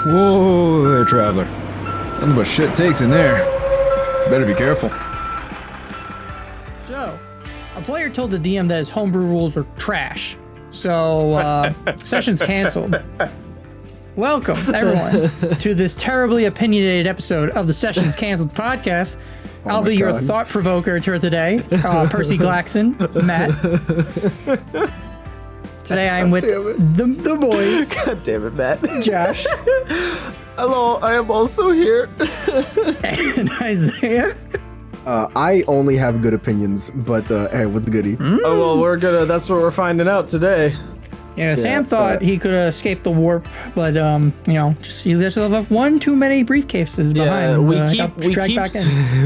Whoa there, traveler. Nothing but shit takes in there. Better be careful. So, a player told the DM that his homebrew rules were trash. So, session's canceled. Welcome, everyone, to this terribly opinionated episode of the Sessions Canceled podcast. I'll be your thought provoker for today, Percy Glaxon, Matt. Today I'm with the boys. God damn it, Matt. Josh. Hello, I am also here. And Isaiah. I only have good opinions, but hey, what's goody? Oh, well, that's what we're finding out today. Yeah, Sam thought he could escape the warp, but just you guys have one too many briefcases behind.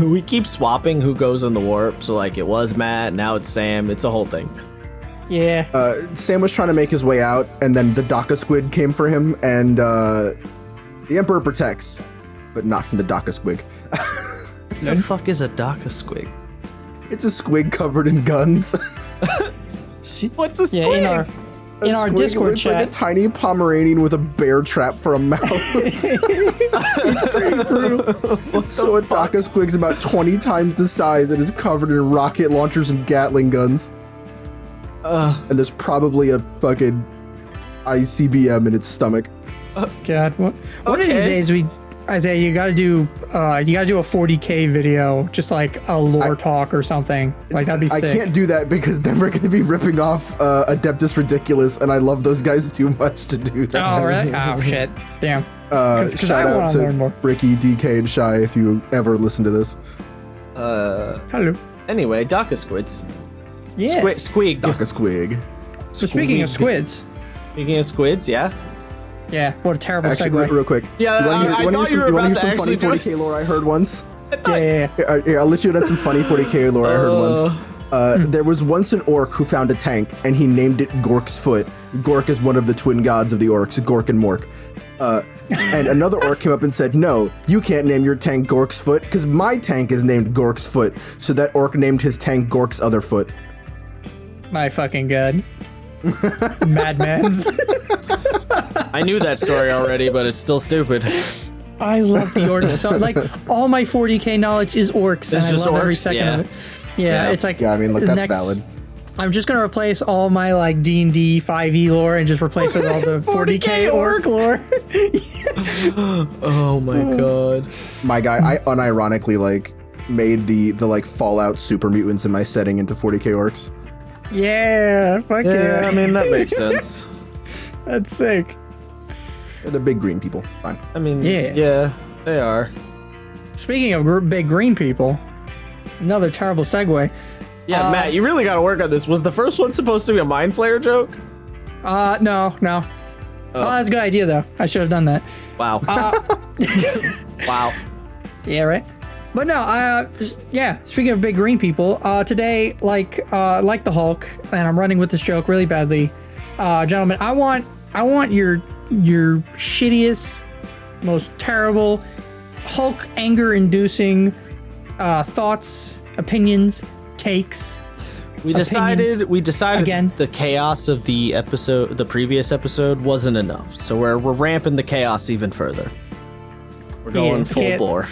We keep swapping who goes in the warp. So like it was Matt, now it's Sam. It's a whole thing. Yeah. Sam was trying to make his way out, and then the Daka squid came for him, and the Emperor protects, but not from the Daka squig. The fuck is a Daka squig? It's a squig covered in guns. What's a squig? In our Discord it's chat. It's like a tiny Pomeranian with a bear trap for a mouth. It's pretty brutal. So a Daka squig's about 20 times the size and is covered in rocket launchers and Gatling guns. And there's probably a fucking ICBM in its stomach. God, what of these days Isaiah, you gotta do a 40K video, just like a lore talk or something. Like that'd be sick. I can't do that because then we're gonna be ripping off Adeptus Ridiculous, and I love those guys too much to do that. Oh really? Oh shit! Damn. Shout out to Ricky, DK, and Shy if you ever listen to this. Hello. Anyway, Daka squids. Yeah. Squig. Daka squig. So speaking of squids. Speaking of squids, yeah. Yeah, what a terrible Actually, segue. real quick. Yeah, I thought you were about to actually funny 40K lore I heard once? Yeah. Here, I'll let you know some funny 40K lore I heard once. There was once an orc who found a tank, and he named it Gork's Foot. Gork is one of the twin gods of the orcs, Gork and Mork. And another orc came up and said, no, you can't name your tank Gork's Foot, because my tank is named Gork's Foot. So that orc named his tank Gork's Other Foot. My fucking god. Madmans. I knew that story already, but it's still stupid. I love the orcs so like all my 40K knowledge is orcs, and I love every second of it. Yeah, it's like yeah. I mean, look, that's valid. I'm just gonna replace all my like D&D 5e lore and just replace it with all the 40K orc lore. Oh my god. My guy, I unironically like made the like Fallout super mutants in my setting into 40K orcs. Yeah, fuck yeah. I mean that makes sense. That's sick. They're the big green people. Fine. I mean, yeah, they are. Speaking of big green people, another terrible segue. Yeah, Matt, you really got to work on this. Was the first one supposed to be a mind flayer joke? No. Oh, that's a good idea though. I should have done that. Wow. Wow. Yeah, right. But no, speaking of big green people, today, like the Hulk, and I'm running with this joke really badly, gentlemen. I want your shittiest, most terrible, Hulk anger-inducing thoughts, opinions, takes. We decided again. The chaos of the previous episode wasn't enough, so we're ramping the chaos even further. We're going full bore.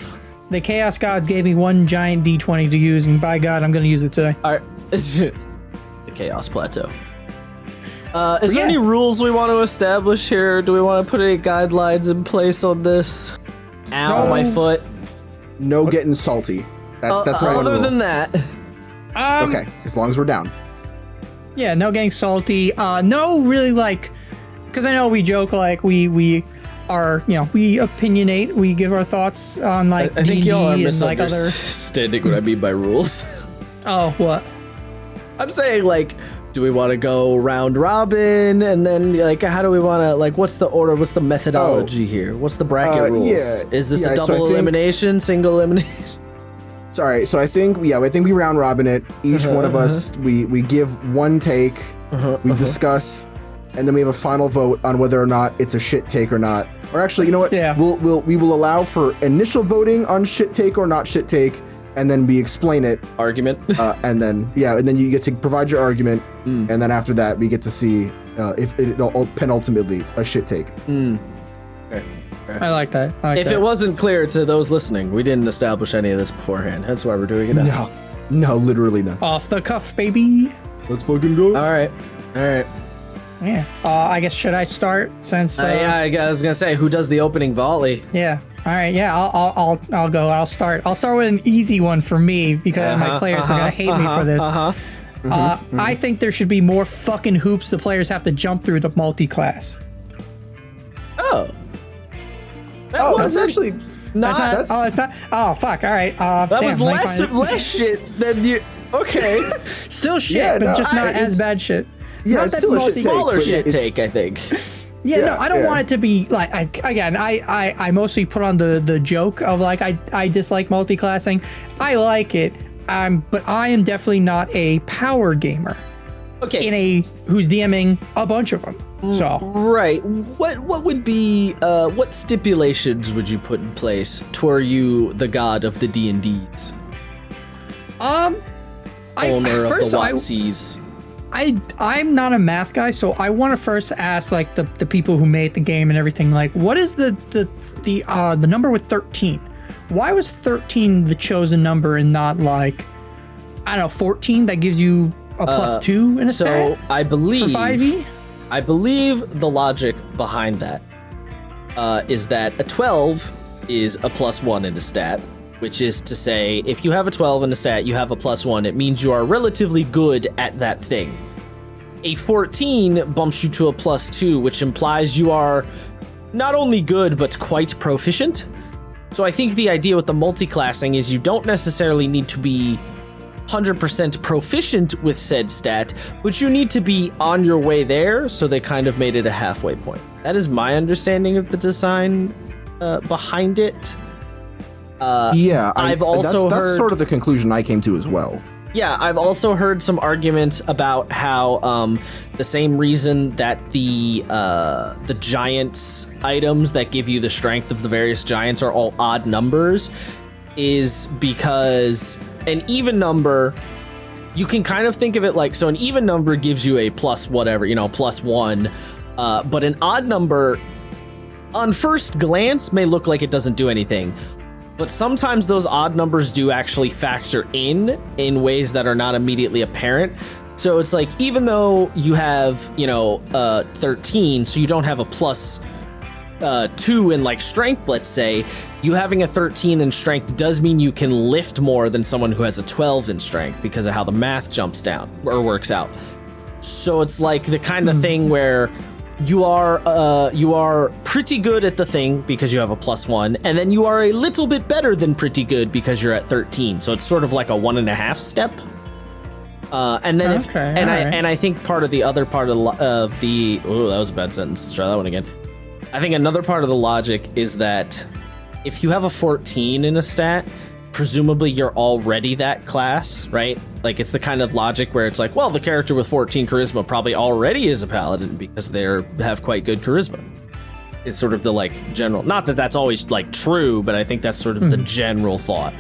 The Chaos Gods gave me one giant D20 to use, and by God, I'm going to use it today. All right. The Chaos Plateau. Is there any rules we want to establish here? Do we want to put any guidelines in place on this? Ow, my foot. No getting salty. That's my other rule. than that. Okay, as long as we're down. Yeah, no getting salty. No really like, because I know we joke like we are, we opinionate, we give our thoughts on like I think D&D y'all are and like other. misunderstanding what I mean by rules. Oh, what? I'm saying like, do we want to go round robin, and then like how do we want to like what's the order? What's the methodology here? What's the bracket rules? Yeah, Is this a so double elimination, single elimination? Sorry, so I think we round robin it. Each one of us we give one take, we discuss, and then we have a final vote on whether or not it's a shit take or not. Or actually, you know what? Yeah. We will allow for initial voting on shit take or not shit take, and then we explain it. Argument. And then you get to provide your argument, and then after that we get to see if it penultimately a shit take. I like that. If it wasn't clear to those listening, we didn't establish any of this beforehand. That's why we're doing it now. No, literally not. Off the cuff, baby. Let's fucking go. All right. Yeah. I guess should I start since? Yeah, I was gonna say, who does the opening volley? Yeah. All right. Yeah. I'll go. I'll start with an easy one for me because my players are gonna hate me for this. I think there should be more fucking hoops the players have to jump through the multi-class. Oh. That's actually not. It's not. Oh, fuck. All right. That was less shit than you. Okay. Still shit, but just not as bad shit. Yeah, not it's still a shit Smaller take, shit it's- take, I think. Yeah, no, I don't want it to be like. I mostly put on the joke of like I dislike multi-classing. I like it. But I am definitely not a power gamer. Okay. Who's DMing a bunch of them. So right, what would be what stipulations would you put in place to are you the god of the D&Ds? Owner of the Watsees. I'm not a math guy, so I want to first ask like the people who made the game and everything. Like, what is the number with 13? Why was 13 the chosen number and not like, I don't know, 14 that gives you a +2 in a stat? So I believe for 5e? I believe the logic behind that is that a 12 is a +1 in a stat, which is to say, if you have a 12 in a stat, you have a +1. It means you are relatively good at that thing. A 14 bumps you to a +2, which implies you are not only good, but quite proficient. So I think the idea with the multi-classing is you don't necessarily need to be 100% proficient with said stat, but you need to be on your way there, so they kind of made it a halfway point. That is my understanding of the design behind it. I've also heard... That's sort of the conclusion I came to as well. Yeah, I've also heard some arguments about how the same reason that the giants items that give you the strength of the various giants are all odd numbers is because an even number, you can kind of think of it like, so an even number gives you a plus whatever, +1, but an odd number on first glance may look like it doesn't do anything. But sometimes those odd numbers do actually factor in ways that are not immediately apparent. So it's like, even though you have, 13, so you don't have a +2 in like strength, let's say, you having a 13 in strength does mean you can lift more than someone who has a 12 in strength because of how the math jumps down or works out. So it's like the kind of thing where you are pretty good at the thing because you have a +1, and then you are a little bit better than pretty good because you're at 13. So it's sort of like a 1.5 step. And then I think part of the other part of the oh, that was a bad sentence. Let's try that one again. I think another part of the logic is that if you have a 14 in a stat, presumably you're already that class, right? Like, it's the kind of logic where it's like, well, the character with 14 charisma probably already is a paladin because they have quite good charisma. Is sort of the like general, not that that's always like true, but I think that's sort of the general thought.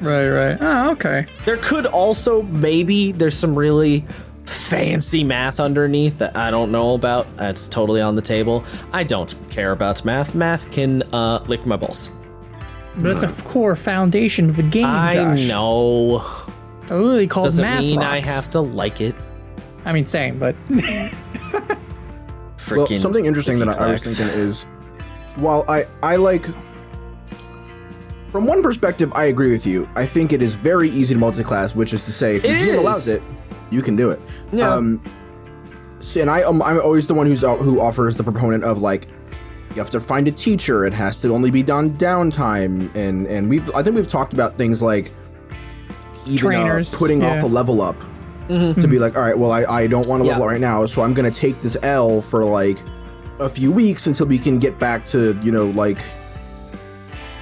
Right. Oh, okay. There could also maybe there's some really fancy math underneath that I don't know about. That's totally on the table. I don't care about math. Math can lick my balls. But it's a core foundation of the game, Josh. I know. Totally called Doesn't math mean rocks. I have to like it. I mean, same, but... Well, something interesting that I was thinking is, while I like... From one perspective, I agree with you. I think it is very easy to multi-class, which is to say, if your GM allows it, you can do it. Yeah. And I'm always the one who offers the proponent of like, you have to find a teacher. It has to only be done downtime, and I think we've talked about things like even trainers, putting off a level up to be like, all right, well, I don't want to level up right now, so I'm gonna take this L for like a few weeks until we can get back to like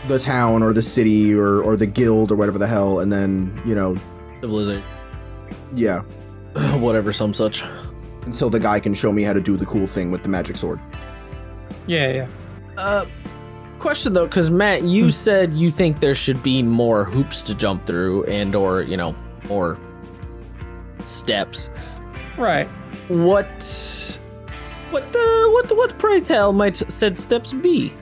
the town or the city or the guild or whatever the hell, and then civilization. Yeah. Whatever, some such. Until the guy can show me how to do the cool thing with the magic sword. Yeah. Question though, because Matt, you said you think there should be more hoops to jump through and or more steps. Right. What what pray tell might said steps be?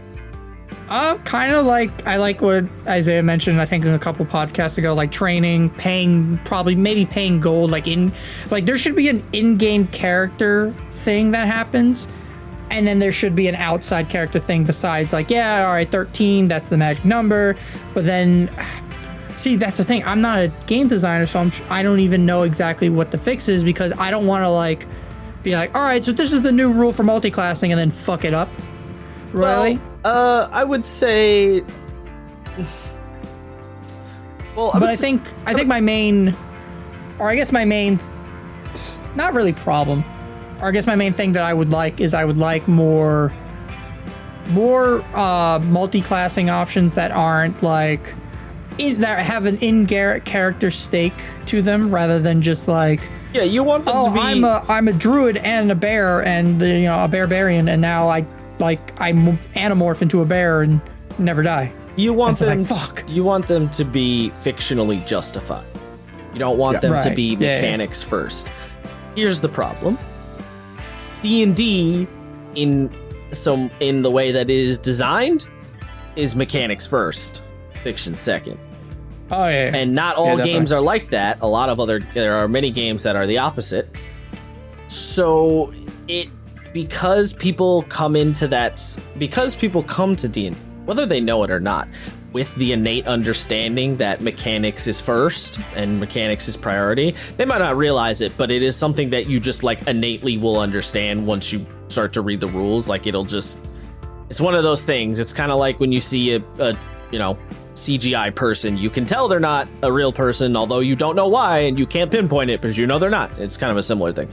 Kind of like, I like what Isaiah mentioned, I think in a couple podcasts ago, like training, maybe paying gold, like there should be an in-game character thing that happens, and then there should be an outside character thing besides, like, yeah, all right, 13, that's the magic number, but then, see, that's the thing, I'm not a game designer, so I don't even know exactly what the fix is, because I don't want to, like, be like, all right, so this is the new rule for multi-classing, and then fuck it up. Really? Well, I would say. Well, I think my main, not really problem, or I guess my main thing that I would like more multi-classing options that aren't like that have an in-character stake to them, rather than just like, yeah, you want them to be. I'm a druid and a bear and a barbarian, and now I anamorph into a bear and never die. You want them. Fuck. You want them to be fictionally justified. You don't want them to be mechanics first. Here's the problem. D&D in the way that it is designed is mechanics first, fiction second. Oh yeah. And not all games are like that. There are many games that are the opposite. So because people come to D&D, whether they know it or not, with the innate understanding that mechanics is first and mechanics is priority, they might not realize it, but it is something that you just like innately will understand once you start to read the rules. Like it's one of those things. It's kind of like when you see a CGI person, you can tell they're not a real person, although you don't know why, and you can't pinpoint it because you know they're not. It's kind of a similar thing.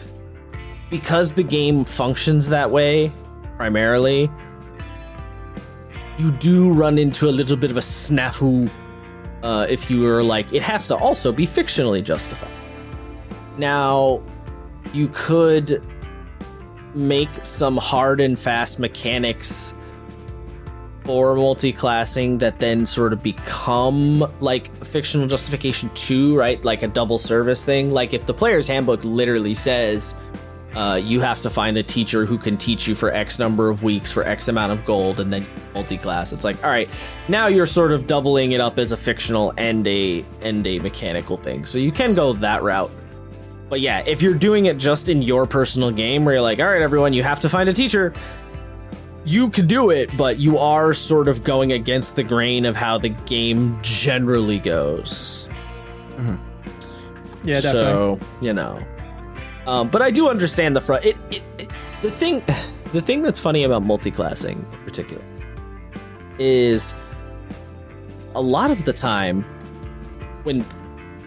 Because the game functions that way, primarily, you do run into a little bit of a snafu if you were like, it has to also be fictionally justified. Now, you could make some hard and fast mechanics for multi-classing that then sort of become like fictional justification too, right? Like a double service thing. Like if the player's handbook literally says, you have to find a teacher who can teach you for X number of weeks for X amount of gold, and then multi-class. It's like, all right, now you're sort of doubling it up as a fictional and a mechanical thing. So you can go that route. But yeah, if you're doing it just in your personal game where you're like, all right, everyone, you have to find a teacher, you could do it, but you are sort of going against the grain of how the game generally goes. Mm-hmm. Yeah, definitely. So, but I do understand the front. The thing that's funny about multi-classing in particular is a lot of the time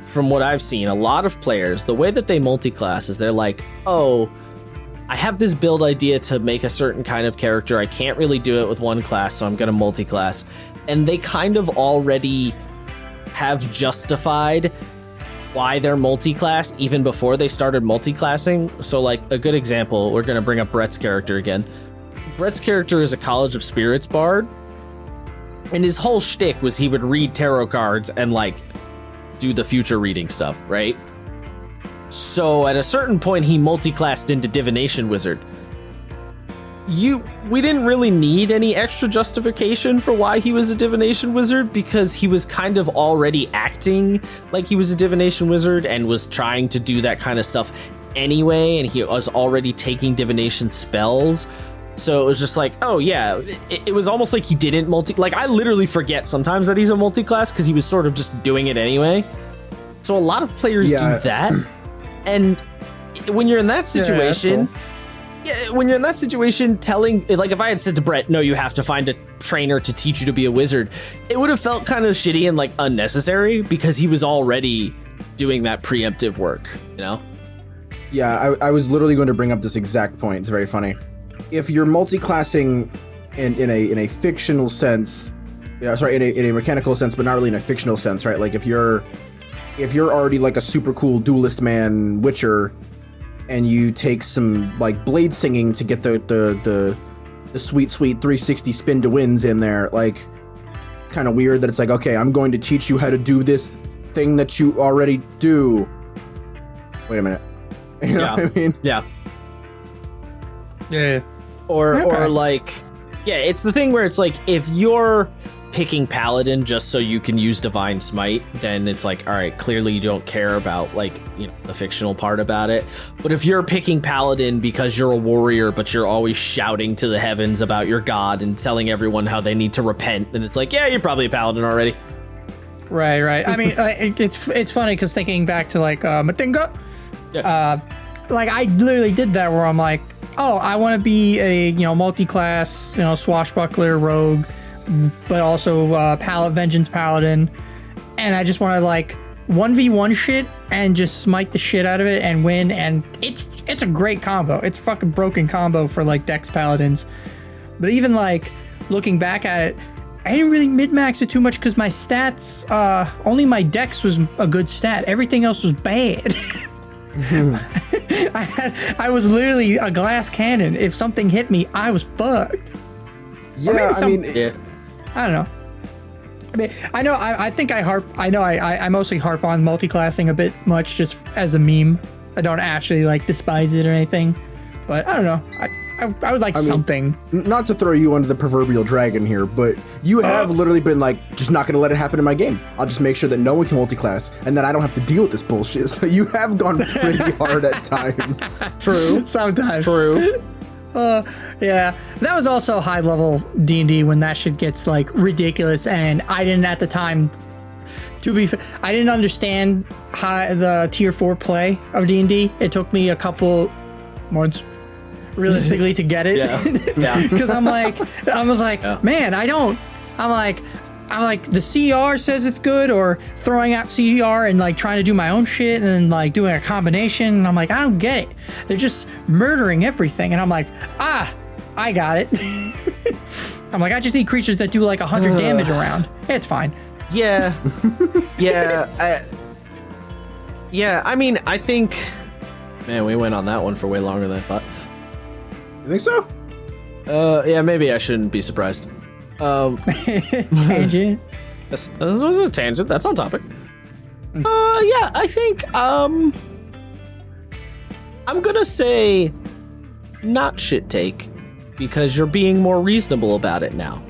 from what I've seen, a lot of players, the way that they multi-class is they're like, oh, I have this build idea to make a certain kind of character. I can't really do it with one class, so I'm going to multi-class. And they kind of already have justified why they're multi-classed even before they started multi-classing. So like a good example, we're going to bring up Brett's character again. Brett's character is a College of Spirits bard, and his whole shtick was he would read tarot cards and like do the future reading stuff, right? So at a certain point he multi-classed into Divination Wizard. We didn't really need any extra justification for why he was a Divination Wizard, because he was kind of already acting like he was a Divination Wizard and was trying to do that kind of stuff anyway, and he was already taking divination spells. So it was just like, oh yeah, it was almost like he didn't like I literally forget sometimes that he's a multi-class because he was sort of just doing it anyway. So a lot of players do that, and when you're in that situation, when you're in that situation, telling, like if I had said to Brett, no, you have to find a trainer to teach you to be a wizard, it would have felt kind of shitty and like unnecessary because he was already doing that preemptive work, Yeah, I was literally going to bring up this exact point. It's very funny. If you're multi-classing in a fictional sense, in a mechanical sense, but not really in a fictional sense, right? Like if you're already like a super cool duelist man witcher, and you take some like blade singing to get the sweet 360 spin to wins in there, like it's kind of weird that it's like, okay, I'm going to teach you how to do this thing that you already do. Wait a minute. You know what I mean? Yeah. Yeah. Or like, yeah, it's the thing where it's like, if you're picking paladin just so you can use divine smite, then it's like, all right, clearly you don't care about like, you know, the fictional part about it. But if you're picking paladin because you're a warrior, but you're always shouting to the heavens about your god and telling everyone how they need to repent, then it's like, yeah, you're probably a paladin already. Right. I mean, it's funny because thinking back to like Matinga, like I literally did that where I'm like, oh, I want to be a, you know, multi-class, you know, swashbuckler rogue, but also vengeance paladin, and I just want to like 1v1 shit and just smite the shit out of it and win, and it's a great combo. It's a fucking broken combo for like Dex paladins. But even like looking back at it, I didn't really min-max it too much because my stats, only my Dex was a good stat. Everything else was bad. I was literally a glass cannon. If something hit me, I was fucked. Yeah, I don't know. I mean, I know. I mostly harp on multi-classing a bit much, just as a meme. I don't actually like despise it or anything, but I don't know. I would like something. Not to throw you under the proverbial dragon here, but you have literally been like, just not going to let it happen in my game. I'll just make sure that no one can multi-class, and then I don't have to deal with this bullshit. So you have gone pretty hard at times. True. Sometimes. True. Yeah. That was also high-level D&D when that shit gets, like, ridiculous, and I didn't at the time, to be fair, I didn't understand the Tier 4 play of D&D. It took me a couple months realistically to get it. Yeah. Because I was like, man, I'm like, the CR says it's good, or throwing out CR and like trying to do my own shit and then like doing a combination. And I'm like, I don't get it. They're just murdering everything. And I'm like, I got it. I'm like, I just need creatures that do like 100 damage around. It's fine. Yeah. I mean, I think, man, we went on that one for way longer than I thought. You think so? Yeah, maybe I shouldn't be surprised. Tangent. This was a tangent. That's on topic. Yeah, I think, I'm gonna say not shit take because you're being more reasonable about it now.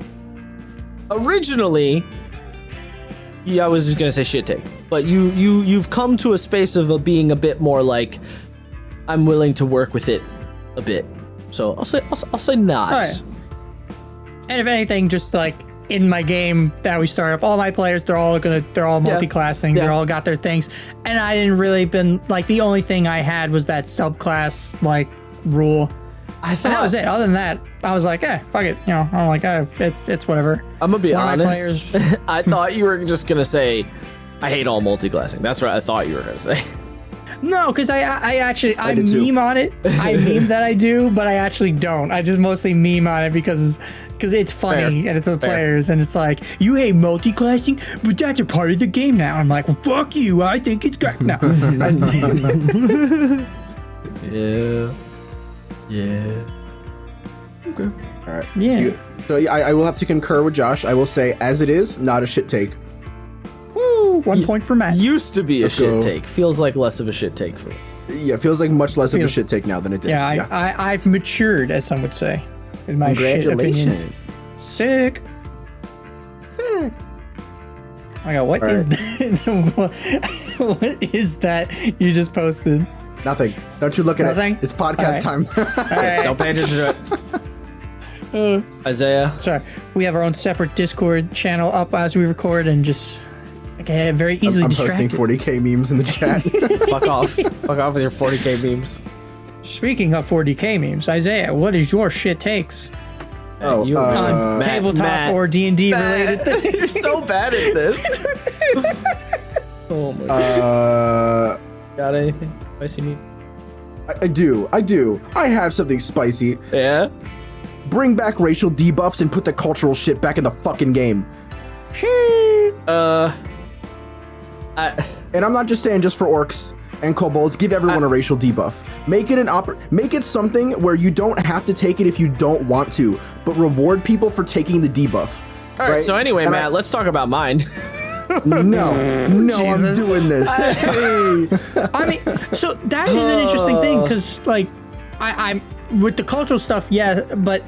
Originally, yeah, I was just gonna say shit take, but you've come to a space of being a bit more like, I'm willing to work with it a bit. So I'll say not. Right. And if anything, just like in my game that we start up, all my players, they're all multi-classing. Yeah. They're all got their things. And I didn't really been like, the only thing I had was that subclass like rule. And that was it. Other than that, I was like, fuck it. You know, I'm like, it's whatever. I'm gonna be honest. I thought you were just gonna say, I hate all multi-classing. That's what I thought you were gonna say. No, because I actually too. meme on it. I meme that I do, but I actually don't. I just mostly meme on it because it's funny. Fair. And it's the Fair. players, and it's like, you hate multi-classing, but that's a part of the game now. I'm like, well, fuck you. I think it's great now. Yeah. Okay. All right. Yeah. So I will have to concur with Josh. I will say, as it is, not a shit take. Woo! 1 point for Matt. Used to be Let's a shit go. take. Feels like less of a shit take for me. Yeah, it feels like much less of a shit take now than it did. Yeah, I've matured, as some would say, in my shit opinions. Congratulations. Sick. Oh my god, what is that? What is that you just posted? Nothing. Don't you look at Nothing? it. It's podcast time. Alright. Don't pay attention to it. Isaiah. Sorry, we have our own separate Discord channel up as we record, and just very easily I'm posting distracted. 40k memes in the chat. Fuck off. Fuck off with your 40k memes. Speaking of 40k memes, Isaiah, what is your shit takes Oh, You- on Matt, tabletop Matt, or D&D related things? You're so bad at this. Oh my god. Got anything spicy need? I do. I have something spicy. Yeah? Bring back racial debuffs and put the cultural shit back in the fucking game. And I'm not just saying just for orcs and kobolds. Give everyone a racial debuff. Make it make it something where you don't have to take it if you don't want to, but reward people for taking the debuff. All right, so anyway, And Matt, let's talk about mine. No, I'm Jesus. doing this. I mean, so that is an interesting thing because, like, with the cultural stuff, yeah, but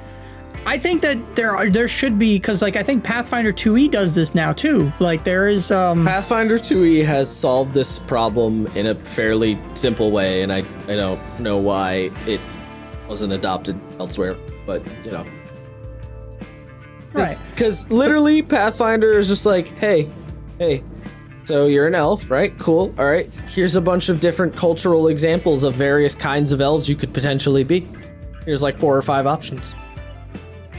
I think that there should be, because like I think Pathfinder 2e does this now too. Like there is Pathfinder 2e has solved this problem in a fairly simple way, and I don't know why it wasn't adopted elsewhere, but you know. right. Because literally Pathfinder is just like, hey, so you're an elf, right? Cool. All right. Here's a bunch of different cultural examples of various kinds of elves you could potentially be. Here's like 4 or 5 options.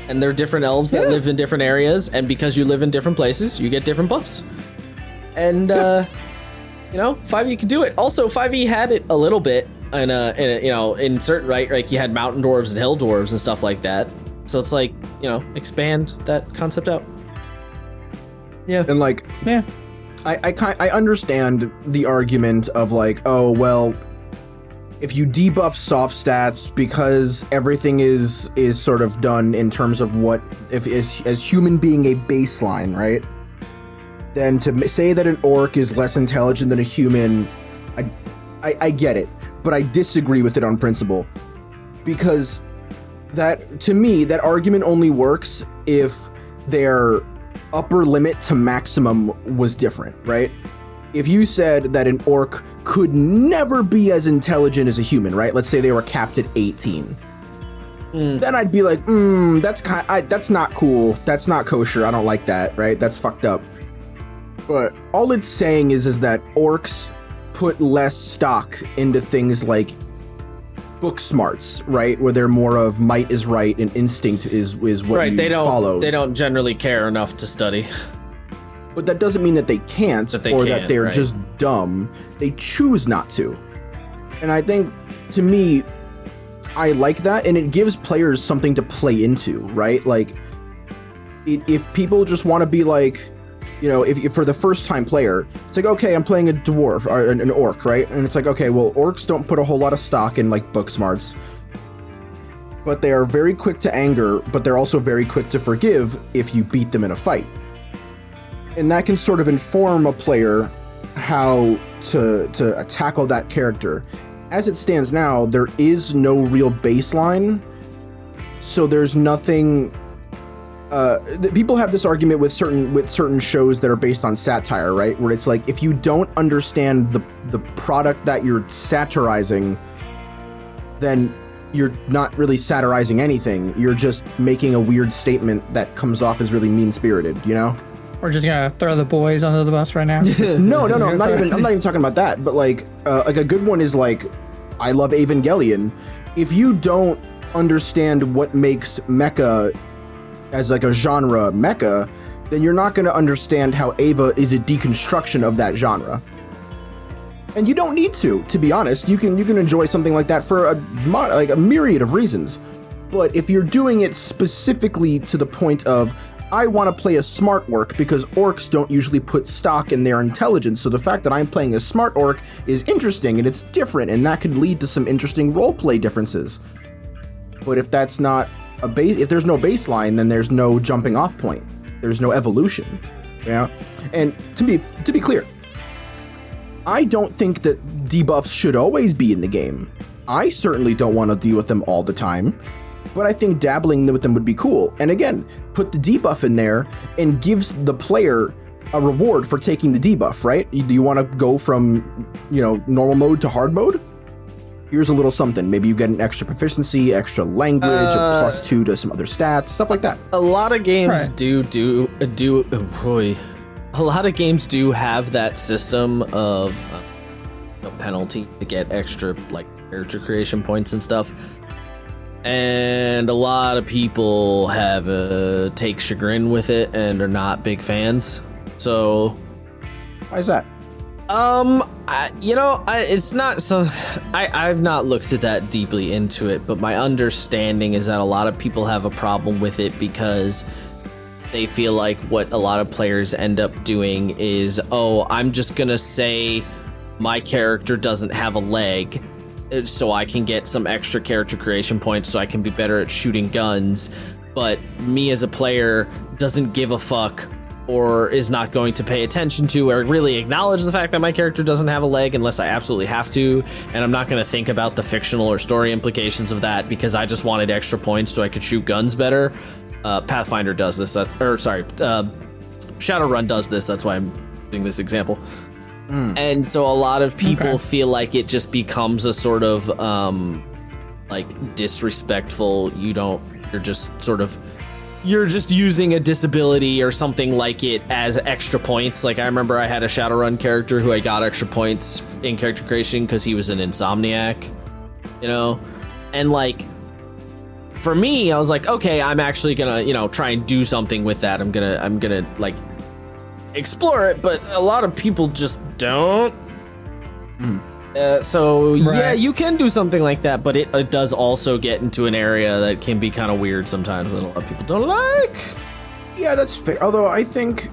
And they're different elves that live in different areas, and because you live in different places, you get different buffs. And, you know, 5e could do it. Also, 5e had it a little bit in certain, right? Like you had mountain dwarves and hill dwarves and stuff like that. So it's like, you know, expand that concept out. Yeah. And like, Yeah. I understand the argument of like, oh well, if you debuff soft stats because everything is sort of done in terms of what if as human being a baseline, right? Then to say that an orc is less intelligent than a human, I get it, but I disagree with it on principle, because that, to me, that argument only works if their upper limit to maximum was different, right? If you said that an orc could never be as intelligent as a human, right? Let's say they were capped at 18. Then I'd be like, that's not cool. That's not kosher. I don't like that, right? That's fucked up. But all it's saying is that orcs put less stock into things like book smarts, right? Where they're more of might is right and instinct is what right, you follow. They don't generally care enough to study. But that doesn't mean that they can't, that they're right? just dumb. They choose not to. And I think, to me, I like that, and it gives players something to play into, right? Like, if people just want to be like, you know, if for the first time player, it's like, okay, I'm playing a dwarf or an orc, right? And it's like, okay, well, orcs don't put a whole lot of stock in like book smarts, but they are very quick to anger, but they're also very quick to forgive if you beat them in a fight. And that can sort of inform a player how to tackle that character. As it stands now, there is no real baseline, so there's nothing. People have this argument with certain shows that are based on satire, right? Where it's like, if you don't understand the product that you're satirizing, then you're not really satirizing anything. You're just making a weird statement that comes off as really mean-spirited, you know? We're just gonna throw the boys under the bus right now. No. I'm not even talking about that. But like a good one is like, I love Evangelion. If you don't understand what makes mecha as like a genre mecha, then you're not going to understand how Eva is a deconstruction of that genre. And you don't need to be honest. You can enjoy something like that for a myriad of reasons. But if you're doing it specifically to the point of, I want to play a smart orc because orcs don't usually put stock in their intelligence, so the fact that I'm playing a smart orc is interesting and it's different, and that could lead to some interesting roleplay differences. But if that's not if there's no baseline, then there's no jumping off point. There's no evolution. Yeah. And to be clear, I don't think that debuffs should always be in the game. I certainly don't want to deal with them all the time, but I think dabbling with them would be cool. And again, put the debuff in there and gives the player a reward for taking the debuff, right? Do you want to go from, normal mode to hard mode? Here's a little something. Maybe you get an extra proficiency, extra language, a +2 to some other stats, stuff like that. A lot of games a lot of games do have that system of a penalty to get extra like character creation points and stuff. And a lot of people have take chagrin with it and are not big fans. So why is that? It's not so. I've not looked at that deeply into it, but my understanding is that a lot of people have a problem with it because they feel like what a lot of players end up doing is, I'm just gonna say my character doesn't have a leg, so I can get some extra character creation points so I can be better at shooting guns, but me as a player doesn't give a fuck or is not going to pay attention to or really acknowledge the fact that my character doesn't have a leg unless I absolutely have to, and I'm not going to think about the fictional or story implications of that because I just wanted extra points so I could shoot guns better. Pathfinder does this, Shadowrun does this, that's why I'm using this example. And so a lot of people feel like it just becomes a sort of like disrespectful, you're just using a disability or something like it as extra points. Like I remember I had a Shadowrun character who I got extra points in character creation because he was an insomniac, you know? And like, for me, I was like, okay, I'm actually gonna, you know, try and do something with that. I'm gonna like explore it, but a lot of people just don't. Yeah, you can do something like that, but it does also get into an area that can be kind of weird sometimes that a lot of people don't like. Yeah, that's fair. Although I think,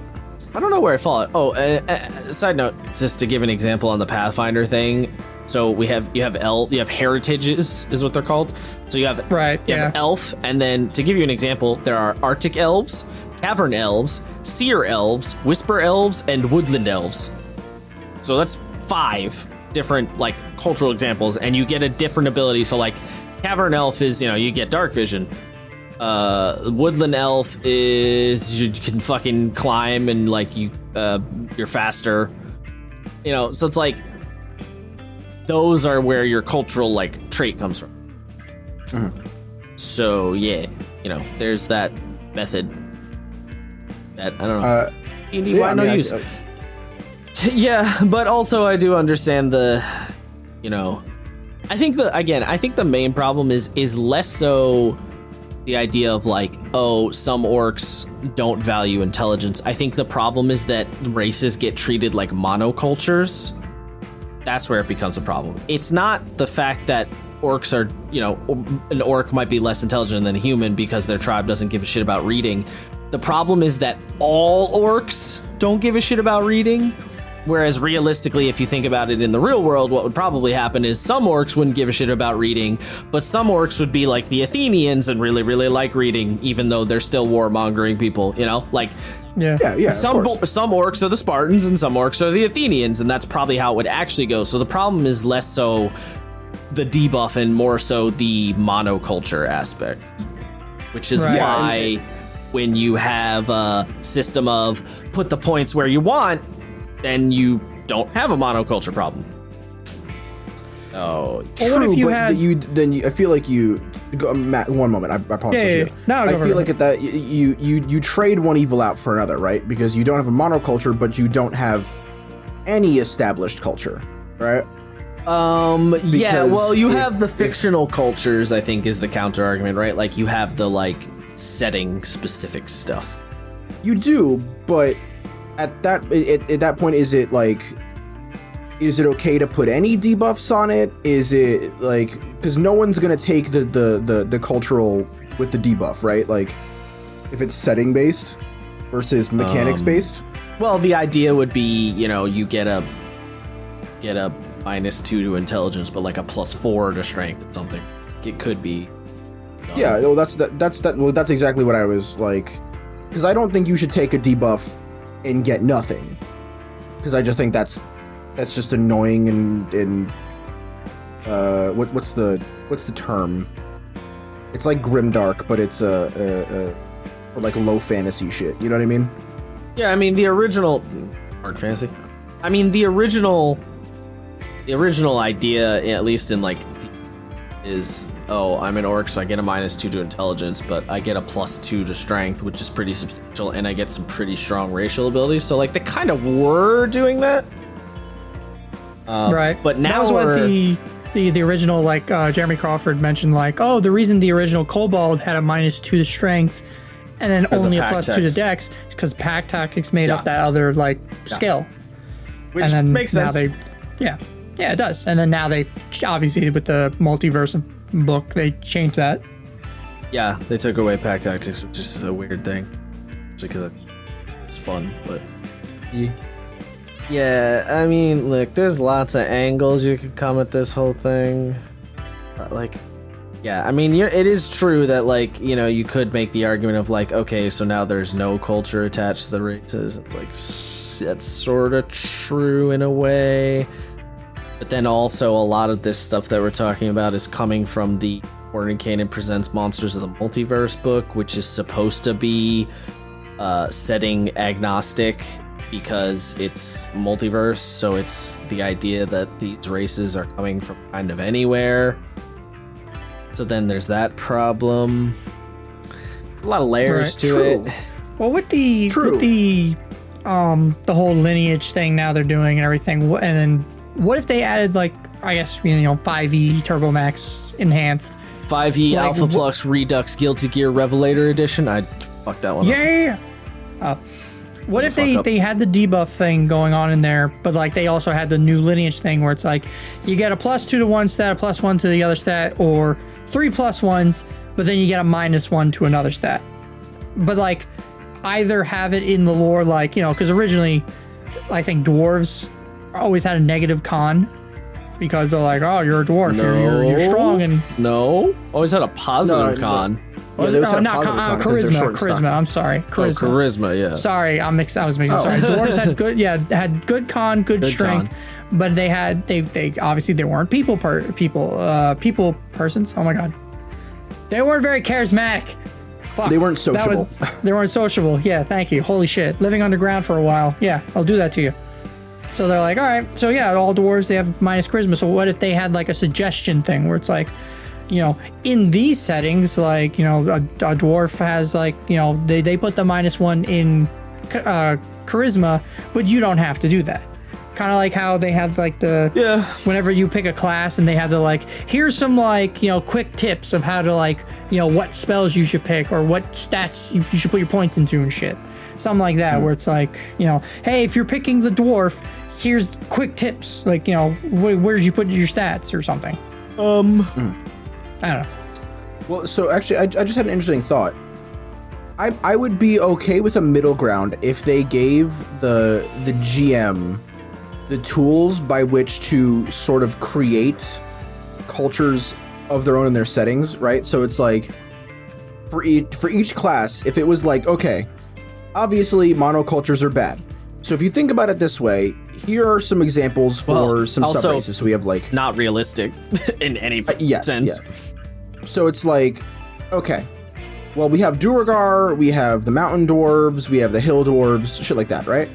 I don't know where I fall. Side note, just to give an example on the Pathfinder thing. So you have heritages is what they're called. So you have have elf, and then to give you an example, there are Arctic elves, cavern elves, seer elves, whisper elves, and woodland elves. So that's 5 different like cultural examples, and you get a different ability. So like cavern elf is, you know, you get dark vision. Woodland elf is you can fucking climb and like you're faster. You know, so it's like those are where your cultural like trait comes from. So yeah, you know, there's that method that I don't know. Use. Yeah, but also I do understand the, you know, I think the main problem is less so the idea of like, oh, some orcs don't value intelligence. I think the problem is that races get treated like monocultures. That's where it becomes a problem. It's not the fact that orcs are, you know, an orc might be less intelligent than a human because their tribe doesn't give a shit about reading. The problem is that all orcs don't give a shit about reading. Whereas realistically, if you think about it in the real world, what would probably happen is some orcs wouldn't give a shit about reading, but some orcs would be like the Athenians and really, really like reading, even though they're still warmongering people, you know? Like, some orcs are the Spartans and some orcs are the Athenians, and that's probably how it would actually go. So the problem is less so the debuff and more so the monoculture aspect, which is why when you have a system of put the points where you want, then you don't have a monoculture problem. Oh, true. What if you had I feel like you go, Matt. One moment, I apologize. I feel like at that you trade one evil out for another, right? Because you don't have a monoculture, but you don't have any established culture, right? Well, you have the fictional cultures, I think, is the counter argument, right? Like you have the like setting specific stuff. You do, but at that point, is it okay to put any debuffs on it? Is it like, because no one's gonna take the cultural with the debuff, right? Like if it's setting based versus mechanics based. Well, the idea would be, you know, you get a -2 to intelligence, but like a +4 to strength or something. It could be. Yeah, well, that's exactly what I was like, because I don't think you should take a debuff and get nothing, because I just think that's just annoying and what's the term? It's like grimdark, but it's or like low fantasy shit. You know what I mean? Yeah, I mean the original hard fantasy. I mean the original idea, at least in like, is, oh, I'm an orc, so I get a -2 to intelligence, but I get a +2 to strength, which is pretty substantial, and I get some pretty strong racial abilities. So like they kind of were doing that, right? But now that was what the original, like Jeremy Crawford mentioned, like, oh, the reason the original Kobold had a -2 to strength and then only a +2 to Dex is because pack tactics made up that other like skill, which and then makes sense. Yeah, it does. And then now they, obviously with the multiverse book, they changed that. Yeah, they took away pack tactics, which is a weird thing. Because it's fun, but... Yeah, I mean, look, there's lots of angles you could come at this whole thing. Like, Yeah, I mean, it is true that, like, you know, you could make the argument of, like, okay, so now there's no culture attached to the races. It's like, that's sort of true in a way. But then also a lot of this stuff that we're talking about is coming from the Mordenkainen Presents Monsters of the Multiverse book, which is supposed to be setting agnostic because it's multiverse. So it's the idea that these races are coming from kind of anywhere. So then there's that problem. A lot of layers to it. Well, with the whole lineage thing now they're doing and everything, and then what if they added, like, I guess, you know, 5e Turbo Max Enhanced, 5e like, Alpha Flux Redux Guilty Gear Revelator Edition? I'd fuck that one up. Yeah. What if they had the debuff thing going on in there, but like they also had the new lineage thing where it's like you get a +2 to one stat, a +1 to the other stat, or 3 +1s, but then you get a -1 to another stat. But like either have it in the lore, like, you know, because originally I think dwarves always had a negative con because they're like, oh, you're a dwarf, you're strong, and always had a positive con. Not charisma. I'm sorry, charisma. Oh, charisma, yeah. Sorry, I was mixing. Sorry, dwarves had good con, good strength, but they obviously they weren't people persons. Oh my god, they weren't very charismatic. Fuck. They weren't sociable. They weren't sociable. Yeah, thank you. Holy shit, living underground for a while. Yeah, I'll do that to you. So they're like, all right, so yeah, all dwarves, they have minus charisma. So what if they had like a suggestion thing where it's like, you know, in these settings, like, you know, a dwarf has, like, you know, they put the -1 in charisma, but you don't have to do that. Kind of like how they have like whenever you pick a class and they have the like, here's some like, you know, quick tips of how to like, you know, what spells you should pick or what stats you should put your points into and shit. Something like that, where it's like, you know, hey, if you're picking the dwarf, here's quick tips. Like, you know, where did you put your stats or something? I don't know. Well, so actually, I just had an interesting thought. I would be okay with a middle ground if they gave the GM the tools by which to sort of create cultures of their own in their settings, right? So it's like for each class, if it was like, okay, obviously monocultures are bad. So if you think about it this way, here are some examples for some sub-races. So we have like... Not realistic in any sense. Yeah. So it's like, okay, well, we have Duergar, we have the Mountain Dwarves, we have the Hill Dwarves, shit like that, right?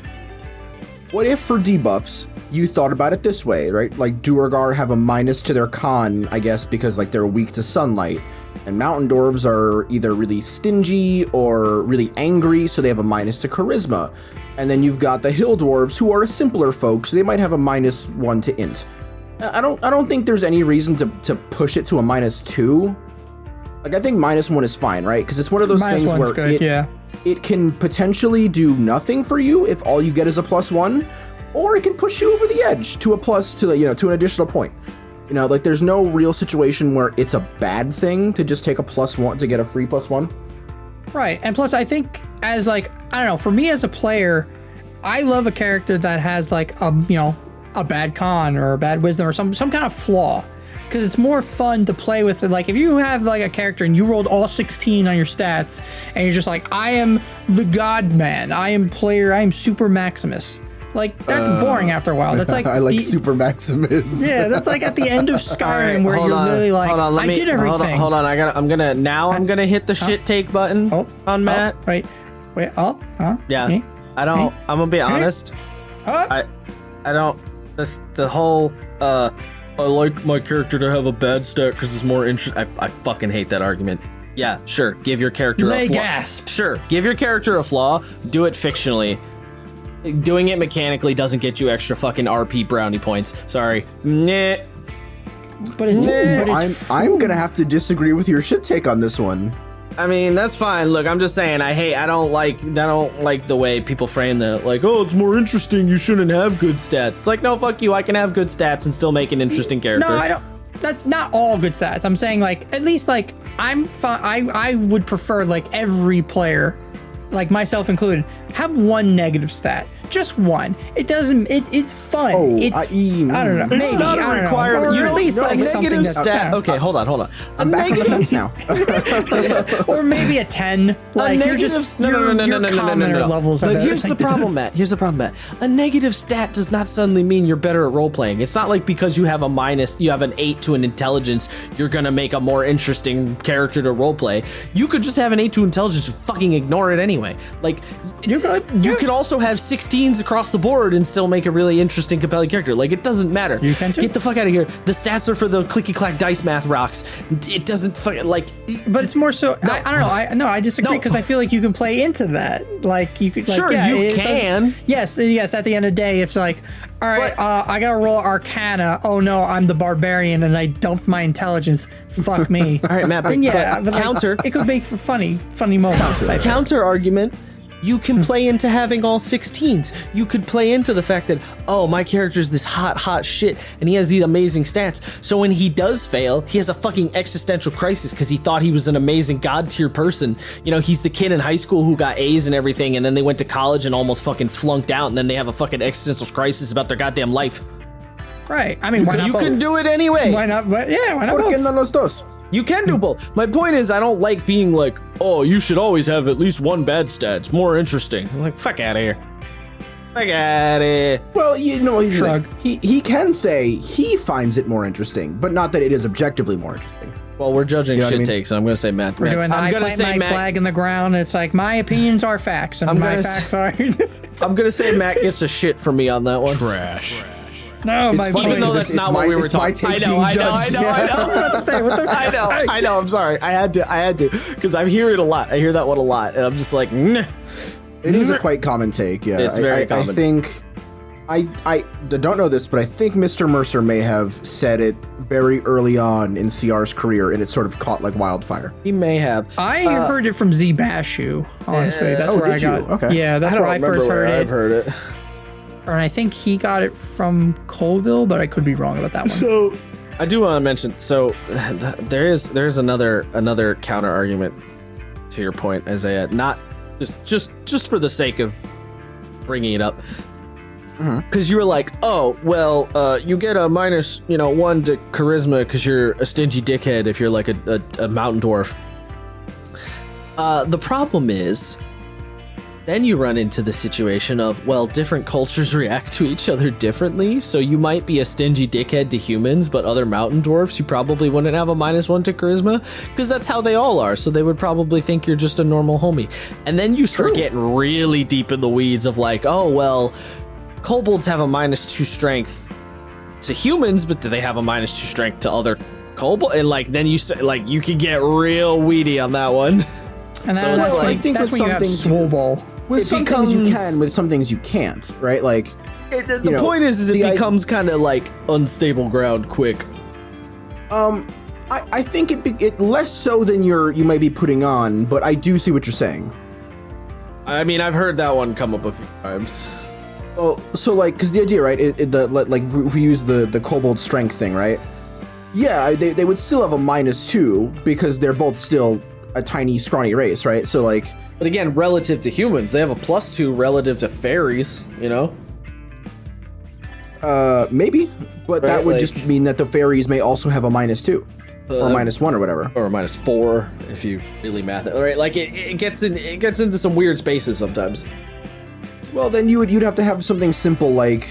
What if for debuffs, you thought about it this way, right? Like Duergar have a minus to their con, I guess, because like they're weak to sunlight. And Mountain Dwarves are either really stingy or really angry, so they have a minus to charisma. And then you've got the Hill Dwarves, who are simpler folks. So they might have a -1 to int. I don't think there's any reason to push it to a -2. Like, I think -1 is fine, right? Because it's one of those things where it can potentially do nothing for you if all you get is a +1, or it can push you over the edge to a to an additional point. You know, like, there's no real situation where it's a bad thing to just take a +1 to get a free +1. Right, and plus I think as like, I don't know, for me as a player, I love a character that has like a bad con or a bad wisdom or some kind of flaw, because it's more fun to play with it. Like if you have like a character and you rolled all 16 on your stats and you're just like, I am the God Man, I am Super Maximus. Like, that's boring after a while. That's like I like Super Maximus. Yeah, that's like at the end of Skyrim where you're really like, I did everything. Hold on. I'm gonna hit the shit take button on Matt. Right. Wait. Yeah. Me? I'm gonna be honest. I don't. The whole I like my character to have a bad stat because it's more interesting. I fucking hate that argument. Yeah, sure. Give your character a flaw. Gasp. Sure. Give your character a flaw. Do it fictionally. Doing it mechanically doesn't get you extra fucking RP brownie points. Sorry. Nah. But I'm gonna have to disagree with your shit take on this one. I mean, that's fine. Look, I'm just saying, I don't like the way people frame that, like, oh, it's more interesting, you shouldn't have good stats. It's like, no, fuck you, I can have good stats and still make an interesting character. No, I don't. That's not all good stats. I'm saying, like, at least, like, I would prefer, like, every player, like myself included, have one negative stat. just one. It doesn't. It's fun. Oh, it's, I don't know. It's maybe, not a I don't know. requirement. Or You at don't- least no, like something negative that's stat. Okay, hold on. I'm back on the fence now. or maybe a 10. Like you're just commoner levels. But here's the problem, Matt. A negative stat does not suddenly mean you're better at role playing. It's not like because you have an 8 to an intelligence, you're gonna make a more interesting character to role play. You could just have an 8 to intelligence and fucking ignore it anyway. Like you could also have 16s across the board and still make a really interesting, compelling character. Like it doesn't matter. You can too. Get the fuck out of here. The stats are for the clicky clack dice math rocks. It doesn't fucking like. But it's more so. I don't know. I disagree because I feel like you can play into that. Like you could. Like, Sure, yeah, you can. Yes. At the end of the day, it's like, all right, I gotta roll Arcana. Oh no, I'm the barbarian and I dumped my intelligence. Fuck me. All right, Matt. But like, counter. It could make for funny moments. Counter argument. You can play into having all 16s. You could play into the fact that, oh, my character's this hot shit, and he has these amazing stats. So when he does fail, he has a fucking existential crisis because he thought he was an amazing god tier person. You know, he's the kid in high school who got A's and everything, and then they went to college and almost fucking flunked out, and then they have a fucking existential crisis about their goddamn life. Right. I mean, why not You both? can do it anyway. Why not? Yeah, why not ¿Por qué both? no los dos? You can do both. My point is, I don't like being like, oh, you should always have at least one bad stat. It's more interesting. I'm like, fuck out of here. Fuck out of here. Well, you know, Shrug. he can say he finds it more interesting, but not that it is objectively more interesting. Well, we're judging know what shit I mean? takes, so I'm going to say Matt. We're doing the I plant my flag in the ground. It's like my opinions are facts, and I'm my gonna facts are. I'm going to say Matt gets a shit for me on that one. Trash. No, my funny Even though point that's is, not what we were it's my talking. take I know. being judged. I was about to say, what the I know. I'm sorry. I had to, because I hear it a lot. I hear that one a lot, and I'm just like, nah. It is a quite common take, yeah. It's very common. I think, I don't know this, but I think Mr. Mercer may have said it very early on in CR's career, and it sort of caught like wildfire. He may have. I heard it from Z Bashu. Honestly, that's oh, where I did you? got. Okay. Yeah, that's where I first heard it. I've heard it. And I think he got it from Colville, but I could be wrong about that one. So, I do want to mention. So, there's another counter argument to your point, Isaiah. Not just for the sake of bringing it up, because you were like, oh well, you get a minus, 1 to charisma because you're a stingy dickhead if you're like a mountain dwarf. The problem is, then you run into the situation of, well, different cultures react to each other differently. So you might be a stingy dickhead to humans, but other mountain dwarfs, you probably wouldn't have a -1 to charisma because that's how they all are. So they would probably think you're just a normal homie. And then you start getting really deep in the weeds of like, oh, well, kobolds have a -2 strength to humans, but do they have a -2 strength to other kobolds? And like, then you you can get real weedy on that one. And So that's it's when, like- I think that's with when you have some things- Swole Ball. With It some things you becomes- can, with some things you can't, right? Like, The point is it becomes kind of like unstable ground quick. I think it less so than you might be putting on, but I do see what you're saying. I mean, I've heard that one come up a few times. Well, so like, because the idea, right? If we use the kobold strength thing, right? Yeah, they would still have a -2 because they're both still a tiny, scrawny race, right? So like, But again, relative to humans, they have a +2 relative to fairies, maybe, but Right, that would like- just mean that the fairies may also have a -2 or -1 or whatever. Or -4 if you really math it. Right? Like it gets into some weird spaces sometimes. Well, then you'd have to have something simple like,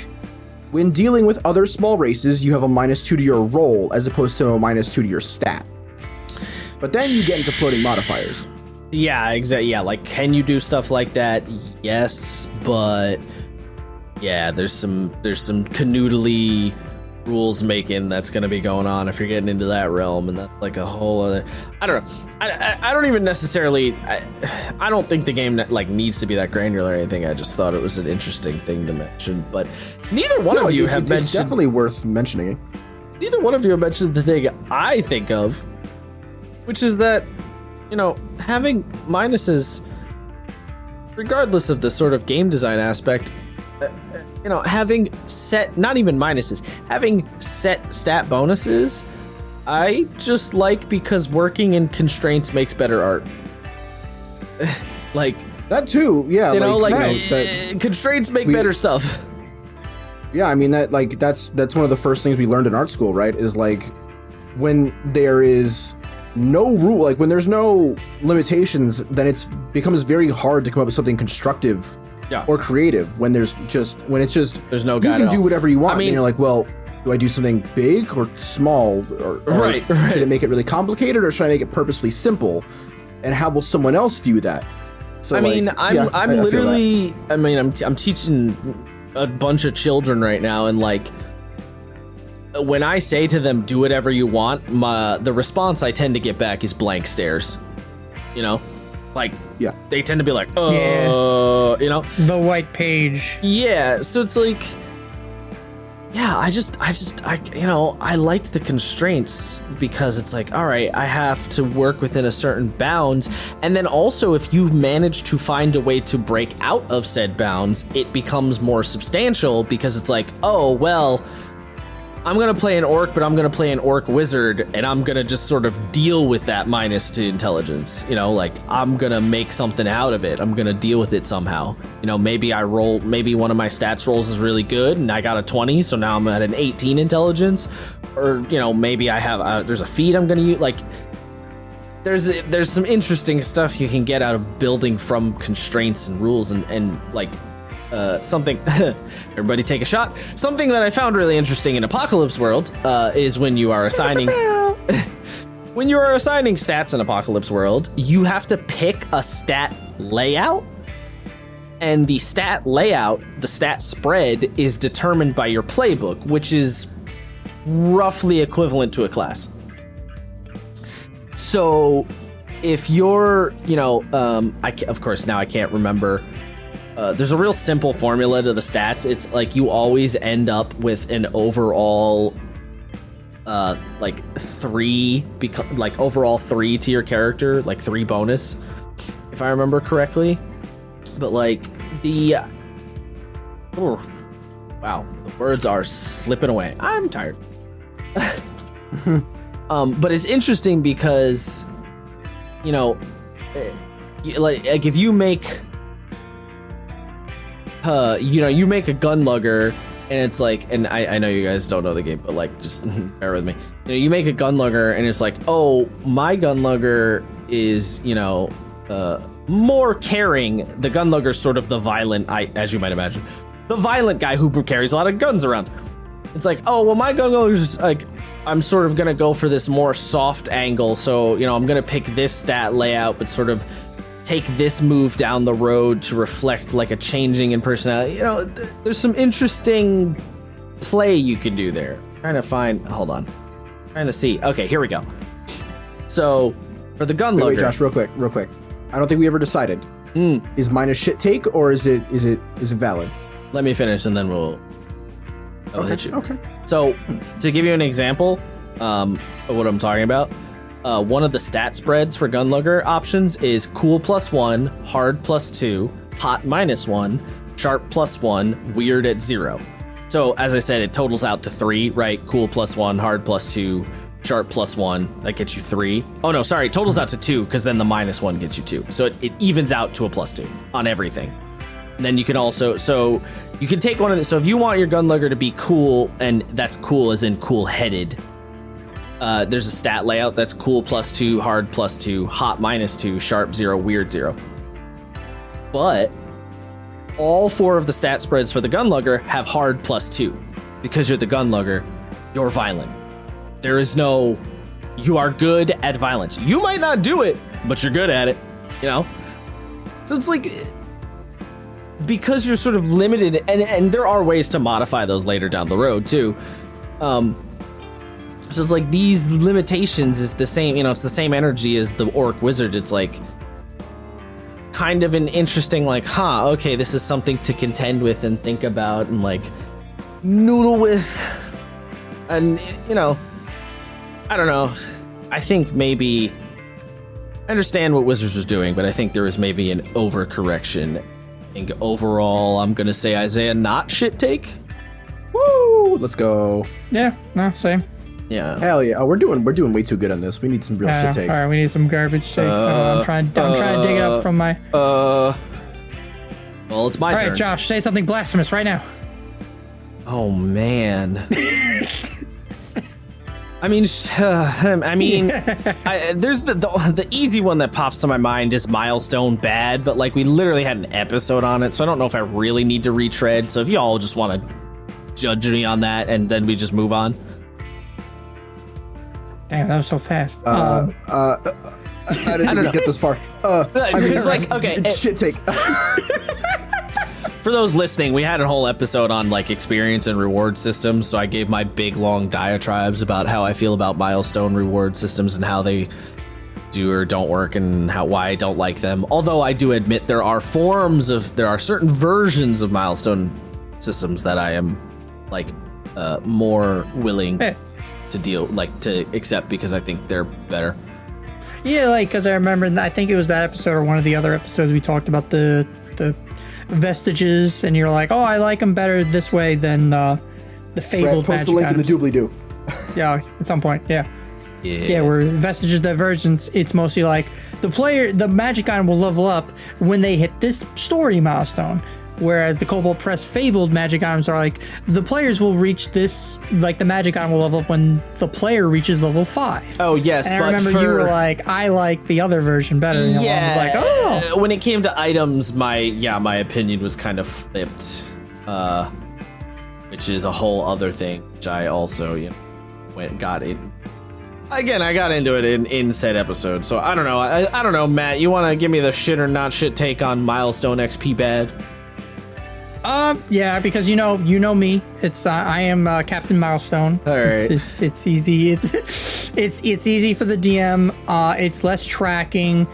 when dealing with other small races, you have a -2 to your roll as opposed to a -2 to your stat. But then you get into floating modifiers. Yeah, exactly. Yeah, like can you do stuff like that? Yes, but yeah, there's some canoodly rules making that's going to be going on if you're getting into that realm, and that's like a whole other. I don't know. I don't even necessarily. I don't think the game like needs to be that granular or anything. I just thought it was an interesting thing to mention. But neither one of you have It's mentioned. definitely worth mentioning. Neither one of you have mentioned the thing I think of, which is that, having minuses, regardless of the sort of game design aspect, having set, not even minuses, having set stat bonuses, I just like because working in constraints makes better art. Like, That too, yeah. you know, like that- constraints make better stuff. Yeah, I mean that's one of the first things we learned in art school, right? Is like when there is no rule, like when there's no limitations, then it becomes very hard to come up with something constructive or creative. When it's just There's no you guide can at do all. whatever you want. I mean, and you're like, well, do I do something big or small, or Right. should I make it really complicated, or should I make it purposefully simple? And how will someone else view that? So I mean, I feel that. literally. I mean, I'm teaching a bunch of children right now, and like, when I say to them, "Do whatever you want," the response I tend to get back is blank stares. You know, like they tend to be like, you know, The white page. yeah. So it's like, yeah, I you know, I like the constraints because it's like, all right, I have to work within a certain bounds. And then also, if you manage to find a way to break out of said bounds, it becomes more substantial because it's like, oh, well, I'm going to play an orc, but I'm going to play an orc wizard, and I'm going to just sort of deal with that minus to intelligence. You know, like, I'm going to make something out of it. I'm going to deal with it somehow. You know, maybe one of my stats rolls is really good, and I got a 20, so now I'm at an 18 intelligence. Or, you know, maybe I have, there's a feat I'm going to use. Like, there's some interesting stuff you can get out of building from constraints and rules and like, something everybody take a shot. Something that I found really interesting in Apocalypse World is when you are assigning stats in Apocalypse World, you have to pick a stat layout, and the stat layout, the stat spread, is determined by your playbook, which is roughly equivalent to a class. So if you're, you know, of course now I can't remember. There's a real simple formula to the stats. It's like you always end up with an overall, like overall 3 to your character, like 3 bonus, if I remember correctly. But like wow, the words are slipping away. I'm tired. But it's interesting because, you know, like if you make. You know, you make a gunlugger, and it's like, and I know you guys don't know the game, but like, just bear with me. You know, you make a gunlugger, and it's like, oh, my gunlugger is, you know, more caring. The gunlugger's sort of the violent, as you might imagine, the violent guy who carries a lot of guns around. It's like, oh, well, my gunlugger's just like, I'm sort of gonna go for this more soft angle, so, you know, I'm gonna pick this stat layout, but sort of take this move down the road to reflect like a changing in personality. You know, there's some interesting play you can do there. Trying to see. Okay, here we go. So for the gunlugger, wait, Josh, real quick. I don't think we ever decided. Is mine a shit take, or is it valid? let me finish and then we'll hit you. Okay. So to give you an example of what I'm talking about, one of the stat spreads for Gunlugger options is cool +1, hard +2, hot -1, sharp +1, weird at 0. So as I said, it totals out to 3, right? Cool +1, hard +2, sharp +1, that gets you 3. Oh no, sorry, it totals out to 2 because then the -1 gets you 2. So it evens out to a +2 on everything. And then you can also, so you can take one of the, so if you want your Gunlugger to be cool, and that's cool as in cool-headed, there's a stat layout that's cool +2, hard +2, hot -2, sharp 0, weird 0. But all 4 of the stat spreads for the Gunlugger have hard +2. Because you're the Gunlugger, you're violent. There is no, you are good at violence. You might not do it, but you're good at it, you know? So it's like, because you're sort of limited, and there are ways to modify those later down the road too. So it's like these limitations is the same, you know, it's the same energy as the Orc Wizard. It's like kind of an interesting, like, okay, this is something to contend with and think about and like noodle with. And, you know, I don't know. I think maybe I understand what Wizards was doing, but I think there was maybe an overcorrection. I think overall, I'm going to say Isaiah not shit take. Woo! Let's go. Yeah, no, same. Yeah. Hell yeah. Oh, we're doing way too good on this. We need some real shit takes. All right, we need some garbage takes. I'm trying to dig it up from my. Well, it's my All turn. right, Josh, say something blasphemous right now. Oh man. there's the easy one that pops to my mind is Milestone Bad, but like we literally had an episode on it, so I don't know if I really need to retread. So if y'all just want to judge me on that, and then we just move on. Damn, that was so fast. I didn't even get this far. It's like, okay, shit take. For those listening, we had a whole episode on like experience and reward systems, so I gave my big long diatribes about how I feel about milestone reward systems and how they do or don't work and why I don't like them. Although I do admit there are certain versions of milestone systems that I am like more willing to accept because I think they're better. Yeah, like because I remember, I think it was that episode or one of the other episodes we talked about the vestiges, and you're like, oh, I like them better this way than the fabled Post magic the link items. in the doobly-doo. Yeah, at some point, yeah. Where vestiges divergence, it's mostly like the magic item will level up when they hit this story milestone, whereas the Cobalt Press fabled magic items are like the players will reach this, like the magic item will level up when the player reaches level 5. Oh yes, and I remember you were like, I like the other version better. And I was like, oh. When it came to items, my opinion was kind of flipped, which is a whole other thing, which I also got it. Again, I got into it in said episode, so I don't know. I don't know, Matt. You want to give me the shit or not shit take on Milestone XP Bad? Yeah, because you know me. It's I am Captain Milestone. All right. It's easy. It's easy for the DM. It's less tracking,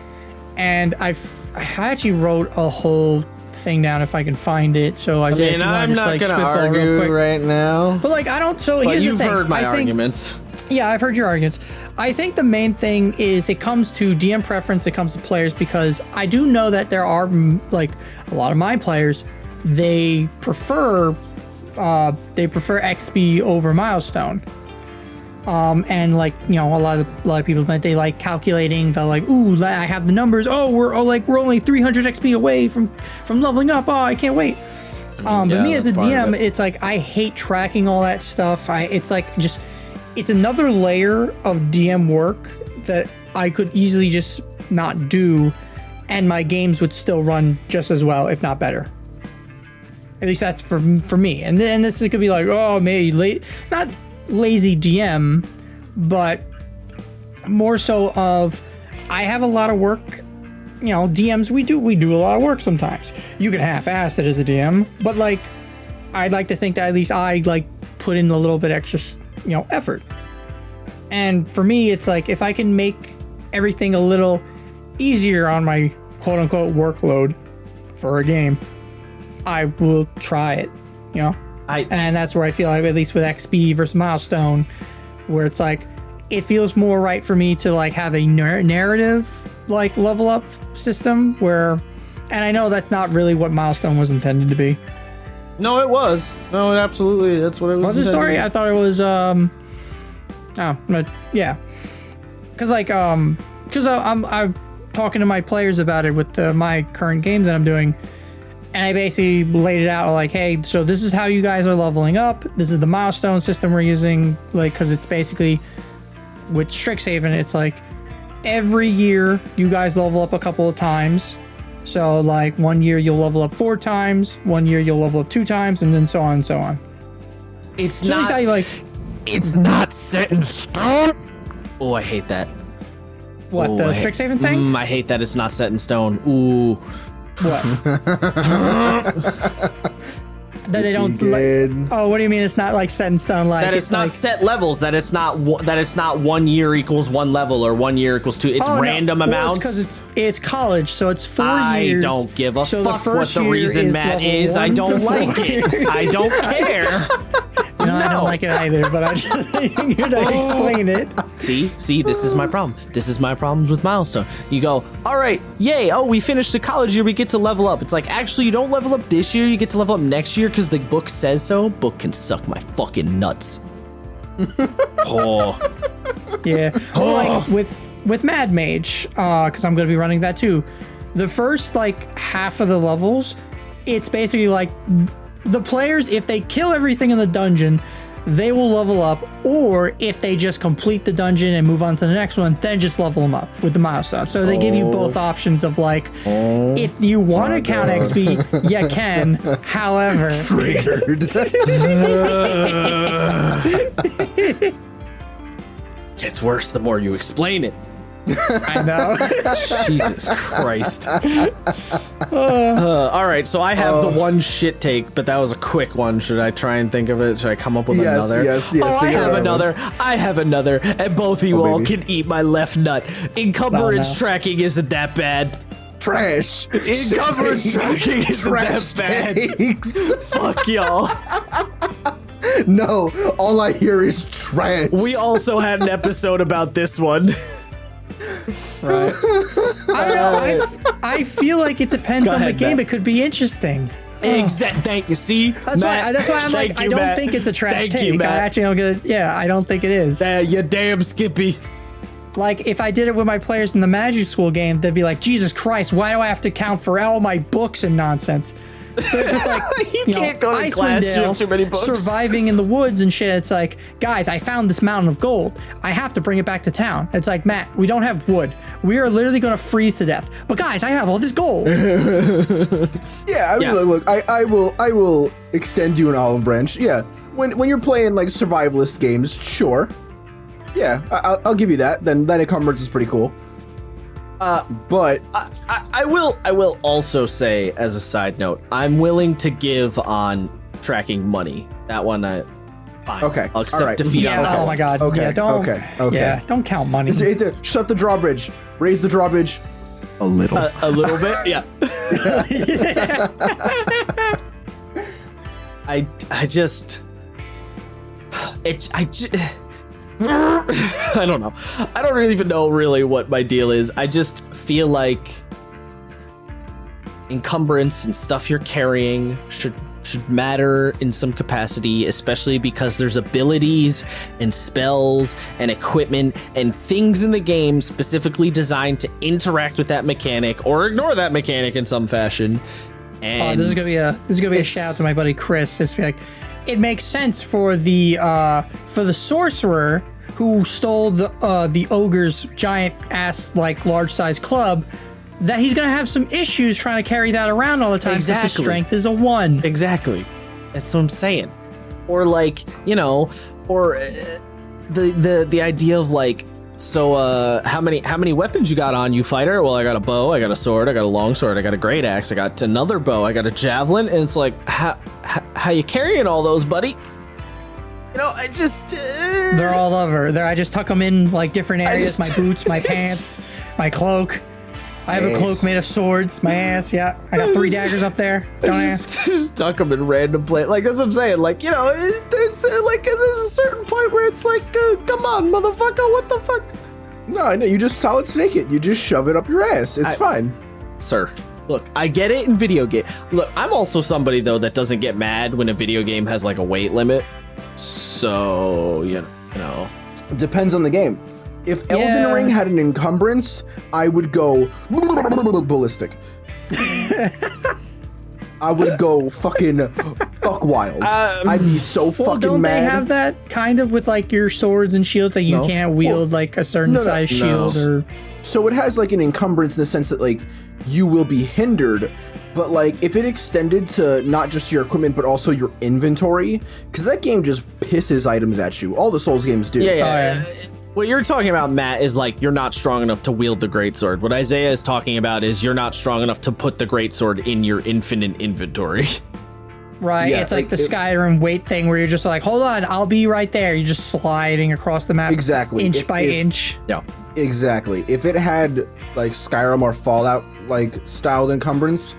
and I actually wrote a whole thing down if I can find it. So I'm not gonna argue right now. But like I don't. So but here's the you've thing. heard my arguments. Yeah, I've heard your arguments. I think the main thing is it comes to DM preference. It comes to players because I do know that there are like a lot of my players. They prefer XP over milestone, and like a lot of people they like calculating. They're like, ooh, I have the numbers. Oh, we're only 300 XP away from leveling up. Oh, I can't wait. But me as the DM, it's like I hate tracking all that stuff. It's another layer of DM work that I could easily just not do, and my games would still run just as well, if not better. At least that's for me. And then this could be like, oh, maybe not lazy DM, but more so of I have a lot of work. DMs we do a lot of work sometimes. You can half-ass it as a DM, but like I'd like to think that at least I like put in a little bit extra, effort. And for me, it's like if I can make everything a little easier on my quote-unquote workload for a game, I will try it, and that's where I feel like, at least with XP versus milestone, where it's like it feels more right for me to like have a narrative like level up system where, and I know that's not really what milestone was intended to be. No, it was. No, it absolutely. That's what it was. Was the story? I thought it was. Yeah, because I'm talking to my players about it with my current game that I'm doing. And I basically laid it out like, hey, so this is how you guys are leveling up. This is the milestone system we're using, like, because it's basically with Strixhaven, it's like every year you guys level up a couple of times. So like 1 year you'll level up 4 times, 1 year you'll level up 2 times, and then so on and so on. It's not set in stone. Oh, I hate that. What, the Strixhaven thing? I hate that it's not set in stone. Ooh. What? That they don't. What do you mean? It's not like set in stone. Like that it's not like, set levels. That it's not 1 year equals 1 level or 1 year equals 2. It's random amounts. Because it's college, so it's 4 I years. don't give a fuck what the reason, Matt, is. I don't like it. I don't care. No, I don't like it either, but I just figured I'd explain it. See, this is my problem. This is my problems with milestone. You go, all right, yay, oh, we finished the college year, we get to level up. It's like, actually, you don't level up this year, you get to level up next year because the book says so. Book can suck my fucking nuts. Oh, Yeah. Or like with Mad Mage, because I'm gonna be running that too. The first like half of the levels, it's basically like the players, if they kill everything in the dungeon, they will level up, or if they just complete the dungeon and move on to the next one, then just level them up with the milestone. So they give you both options of like, if you want to count XP, you can. However, gets worse the more you explain it. I know. Jesus Christ. All right, so I have the one shit take, but that was a quick one. Should I try and think of it? Should I come up with another? Yes. Oh, I think of have another another. I have another. And both of you all baby. can eat my left nut. Encumbrance Oh, no. tracking isn't that bad. Trash. Encumbrance tracking isn't that bad. takes. Fuck y'all. No, all I hear is trash. We also had an episode about this one. Right. I don't know. I feel like it depends Go on ahead, the game. Matt. It could be interesting. Exact. Thank you. See, That's why I'm like, thank I you, don't Matt. think it's a trash Thank take. you, I Matt. actually don't get it. Yeah, I don't think it is. You damn Skippy. Like, if I did it with my players in the Magic School game, they'd be like, Jesus Christ, why do I have to count for all my books and nonsense? But if it's like, You can't go to class, you have too many books. surviving in the woods and shit, it's like, guys, I found this mountain of gold. I have to bring it back to town. It's like, Matt, we don't have wood. We are literally going to freeze to death. But guys, I have all this gold. Yeah, I mean, Yeah. look, I will extend you an olive branch. Yeah, when you're playing like survivalist games, sure. Yeah, I'll give you that. Then encumbrance is pretty cool. But I will also say, as a side note, I'm willing to give on tracking money. That one, fine. Okay, I'll accept all right. defeat. Yeah, on that oh one. my God. Okay, Yeah, don't. okay. Yeah, don't count money. it's a, shut the drawbridge, raise the drawbridge a little. A little bit, yeah. I just I don't know. I don't really even know really what my deal is. I just feel like encumbrance and stuff you're carrying should matter in some capacity, especially because there's abilities and spells and equipment and things in the game specifically designed to interact with that mechanic or ignore that mechanic in some fashion. And This is gonna be a shout out to my buddy Chris. It's like, it makes sense for the sorcerer who stole the ogre's giant ass like large size club, that he's gonna have some issues trying to carry that around all the time. Because his Exactly. strength is a 1. Exactly. That's what I'm saying. Or like, or the idea of like, so how many weapons you got on you, fighter? Well, I got a bow, I got a sword, I got a long sword, I got a great axe, I got another bow, I got a javelin, and it's like, how you carrying all those, buddy? I just They're all over. I just tuck them in like different areas. My boots, my pants, my cloak. I have a cloak made of swords. My ass, yeah. I got 3 daggers up there. Don't ask. just tuck them in random place. Like, that's what I'm saying. Like, there's a certain point where it's like, come on, motherfucker, what the fuck? No, you just solid snake it. You just shove it up your ass. It's fine. Sir, look, I get it in video game. Look, I'm also somebody though that doesn't get mad when a video game has like a weight limit. So, Depends on the game. If Elden Yeah. Ring had an encumbrance, I would go ballistic. I would go fucking buck wild. I'd be so Well, fucking don't mad. they have that kind of with like your swords and shields that you No. can't wield like a certain no, size shield or? So it has like an encumbrance in the sense that like you will be hindered, but like if it extended to not just your equipment but also your inventory, because that game just pisses items at you. All the Souls games do. Yeah. What you're talking about, Matt, is like you're not strong enough to wield the greatsword. What Isaiah is talking about is you're not strong enough to put the greatsword in your infinite inventory. Right, Yeah, it's like the it- Skyrim weight thing where you're just like, hold on, I'll be right there. You're just sliding across the map, Exactly. inch If- by if- inch. Yeah. Exactly. If it had like Skyrim or Fallout like styled encumbrance,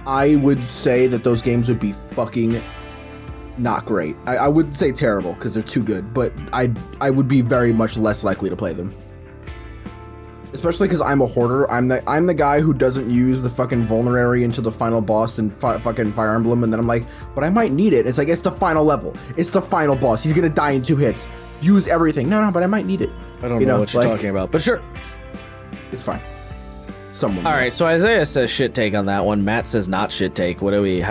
I would say that those games would be fucking not great. I wouldn't say terrible because they're too good, but I would be very much less likely to play them. Especially because I'm a hoarder. I'm the guy who doesn't use the fucking vulnerary into the final boss and fucking Fire Emblem, and then I'm like, but I might need it. It's like, it's the final level. It's the final boss. He's gonna die in 2 hits. use everything. No, but I might need it. I don't know what you're talking about, but sure. It's fine. Someone. All right, so Isaiah says shit take on that one. Matt says not shit take. What do we?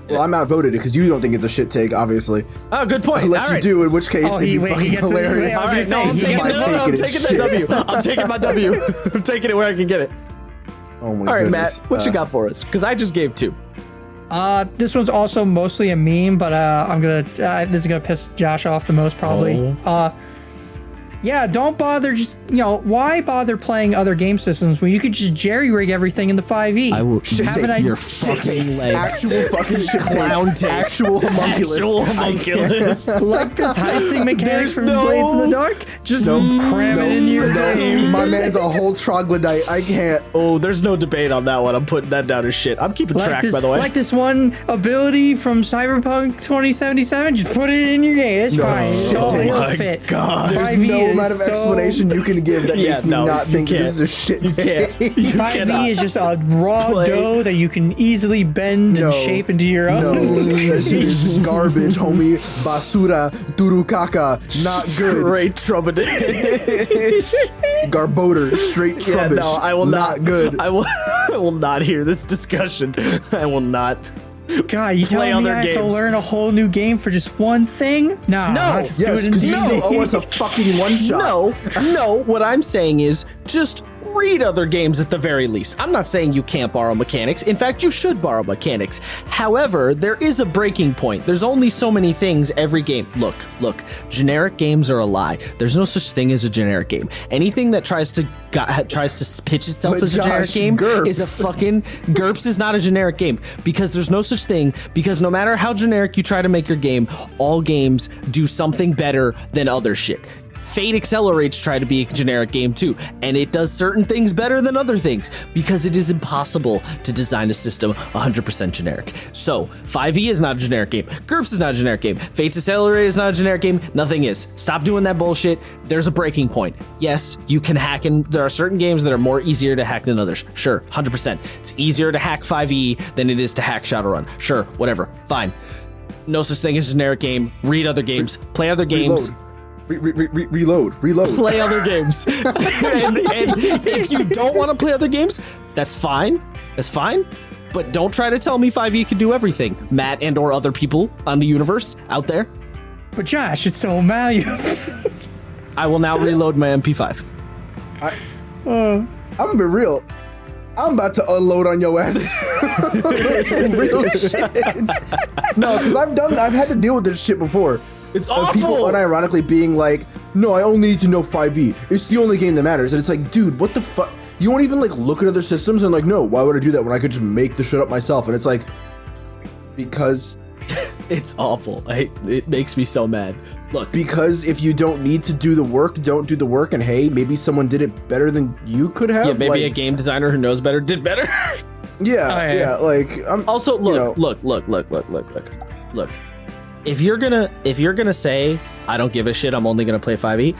Well, I'm outvoted because you don't think it's a shit take, obviously. Oh, good point. Unless you do, in which case it'd be fucking hilarious. All right, no, I'm taking that W. I'm taking my W. I'm taking it where I can get it. Oh my All right, goodness. Matt, what you got for us? Because I just gave 2. This one's also mostly a meme, but I'm gonna. This is gonna piss Josh off the most probably. Yeah, don't bother. Just why bother playing other game systems when you could just jerry rig everything in the 5e? I will your fucking legs. Actual fucking shit Clown take. Actual homunculus. Actual homunculus. Like this heisting mechanics There's from no- Blades in the Dark. Just cram it in your game. My man's a whole troglodyte. I can't. Oh, there's no debate on that one. I'm putting that down as shit. I'm keeping track, by the way. Like this one ability from Cyberpunk 2077, just put it in your game. It's fine. It'll fit. God. There's 5e no is amount of so- explanation you can give that makes me not you think can't. this is a shit You take. can't. You 5e cannot. is just a raw Play. dough that you can easily bend No. and shape into your own. No, that shit is just garbage, homie. Basura, turukaka, not good. Straight trumpetage. Garboter, straight Yeah, trubbish. no, I will not. good. I will not hear this discussion. I will not. God, you Play telling me other I have to games. learn a whole new game for just one thing? Nah, No. I'll just Yes, do it in because you D&D. still owe us a fucking one shot. No. What I'm saying is just read other games at the very least. I'm not saying you can't borrow mechanics. In fact, you should borrow mechanics. However, there is a breaking point. There's only so many things every game. Look. Generic games are a lie. There's no such thing as a generic game. Anything that tries to pitch itself But as a generic Josh, game GURPS. is a fucking GURPS is not a generic game because there's no such thing. Because no matter how generic you try to make your game, all games do something better than other shit. Fate Accelerates try to be a generic game too, and it does certain things better than other things because it is impossible to design a system 100% generic. So 5e is not a generic game. GURPS is not a generic game. Fate's Accelerate is not a generic game. Nothing is. Stop doing that bullshit. There's a breaking point. Yes, you can hack, and there are certain games that are more easier to hack than others. Sure, 100%. It's easier to hack 5e than it is to hack Shadowrun. Sure, whatever, fine. No such thing as a generic game. Read other games. Play other games. Reload. Play other games. and if you don't want to play other games, that's fine. But don't try to tell me 5e can do everything. Matt and or other people on the universe out there. But Josh, it's so valuable. I will now reload my MP5. I'm gonna be real. I'm about to unload on your ass. Real shit. No, because I've had to deal with this shit before. It's Of people awful. unironically being like, no, I only need to know 5e. It's the only game that matters. And it's like, dude, what the fuck? You won't even like look at other systems and like, no, why would I do that when I could just make the shit up myself? And it's like, because It's awful. It makes me so mad. Look, because if you don't need to do the work, don't do the work. And hey, maybe someone did it better than you could have. yeah, maybe like, a game designer who knows better did better. Yeah. Like, I'm Also, look, you know, look. If you're gonna say I don't give a shit, I'm only gonna play 5e,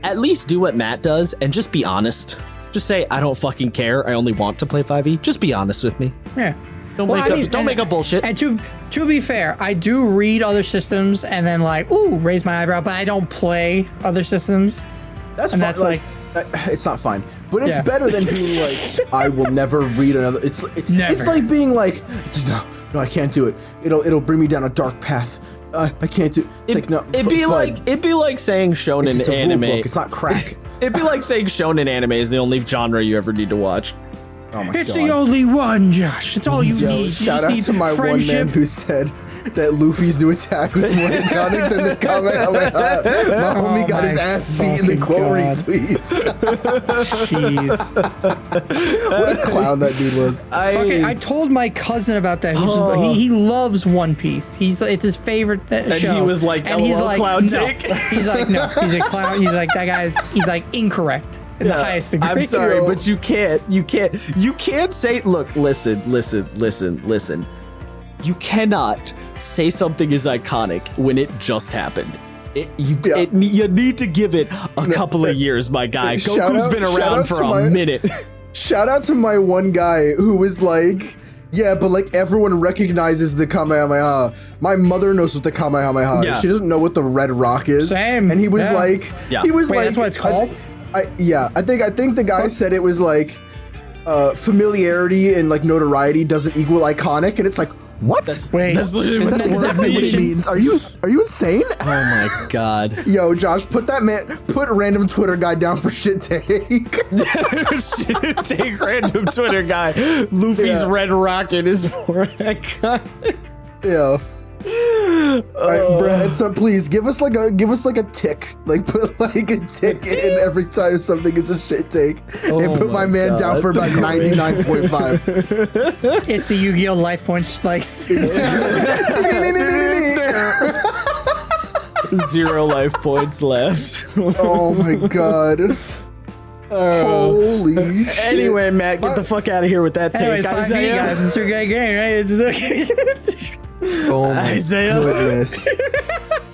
at least do what Matt does and just be honest. Just say I don't fucking care. I only want to play 5e. Just be honest with me. Yeah. Don't make up bullshit. And to be fair, I do read other systems and then like, raise my eyebrow, but I don't play other systems. That's and fine. that's like, it's not fine, but it's Yeah. better than being like, I will never read another. It's Never. like being like, no, I can't do it. It'll bring me down a dark path. I can't do. It's like no. It'd be like saying shonen it's a rule anime. book. It's not crack. It'd be like saying shonen anime is the only genre you ever need to watch. Oh my It's god. the only one, Josh. It's all you Yo, need. You shout just out need to my one friendship. man who said that Luffy's new attack was more iconic than the Kamehameha. My homie got his my ass beat in the fucking quote God. retweets. Jeez. What a clown that dude was. I told my cousin about that. He loves One Piece. It's his favorite show. he was like, and he's LOL, like, clown no. take. He's like, no. He's a clown. He's like, that guy's. He's like incorrect in the highest degree. I'm sorry, but you can't say, look, listen. You cannot say something is iconic when it just happened. You need to give it a couple of years, my guy. Shout Goku's out- been shout around out for to a my- minute. Shout out to my one guy who was like, Yeah, but like everyone recognizes the Kamehameha. My mother knows what the Kamehameha is. Yeah. She doesn't know what the red rock is. Same. And he was like, Yeah. he was Wait, like, that's what it's called? I think the guy said it was like familiarity and like notoriety doesn't equal iconic, and it's like, what? Wait, that's literally isn't what that the the word exactly what it definitions? means. Are you insane? Oh my god. Yo, Josh, put random Twitter guy down for shit take. Shit, take random Twitter guy. Luffy's Yeah. red rocket is more iconic. Yo. All right, Brett, so please give us like a tick, like put like a tick in every time something is a shit take, and put my man down for about 99.5. It's the Yu-Gi-Oh! Life points, like. 0 life points left. Oh my god. Holy shit. Anyway, Matt, get the fuck out of here with that Anyways, take. 5 Isaiah. guys, it's a great game, right? It's okay. Oh my Isaiah. goodness.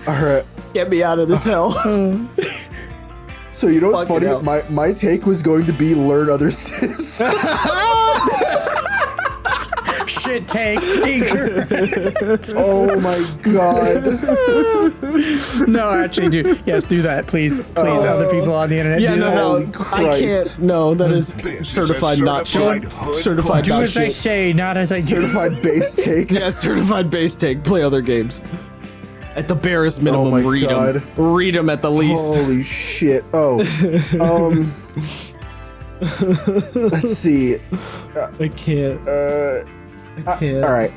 All right. Get me out of this hell. So you know what's Fucking funny? hell. My take was going to be learn other sis. Shit take. Oh my god. No, actually, do. Yes, do that, please. Please, other people on the internet. Yeah, do no, that. Holy I Christ. can't. No, that is certified not shit. Certified Do not as I shit. say, not as I do. Certified base take. Yeah, certified base take. Play other games. At the barest minimum, my read God. them. Read them at the least. Holy shit. Oh. Let's see. I can't. I can't. All right.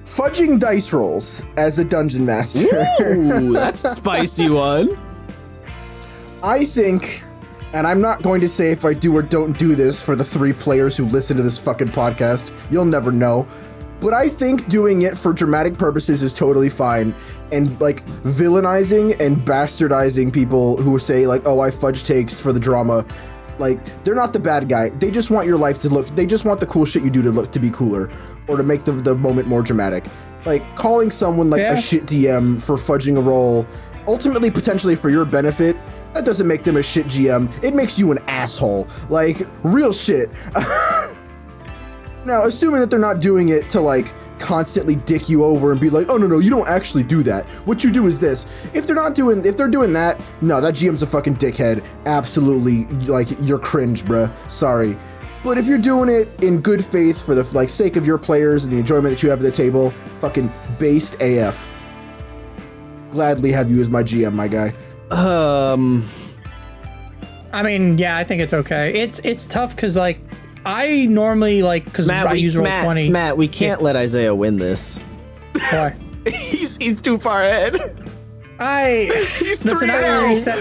Fudging dice rolls as a dungeon master. Ooh, that's a spicy one. I think, and I'm not going to say if I do or don't do this for the 3 players who listen to this fucking podcast. You'll never know. But I think doing it for dramatic purposes is totally fine. And like villainizing and bastardizing people who say like, oh, I fudge takes for the drama. Like, they're not the bad guy. They just want your life to look, they just want the cool shit you do to be cooler or to make the moment more dramatic. Like, calling someone like a shit DM for fudging a roll, ultimately potentially for your benefit, that doesn't make them a shit GM. It makes you an asshole. Like, real shit. Now, assuming that they're not doing it to like constantly dick you over and be like, oh no, you don't actually do that. What you do is this. If they're doing that, no, that GM's a fucking dickhead. Absolutely, like, you're cringe, bruh. Sorry. But if you're doing it in good faith for the like sake of your players and the enjoyment that you have at the table, fucking based AF. Gladly have you as my GM, my guy. I mean, yeah, I think it's okay. It's tough because like I normally like because I use roll 20. Matt, we can't let Isaiah win this. Why? He's too far ahead. Listen, I already said.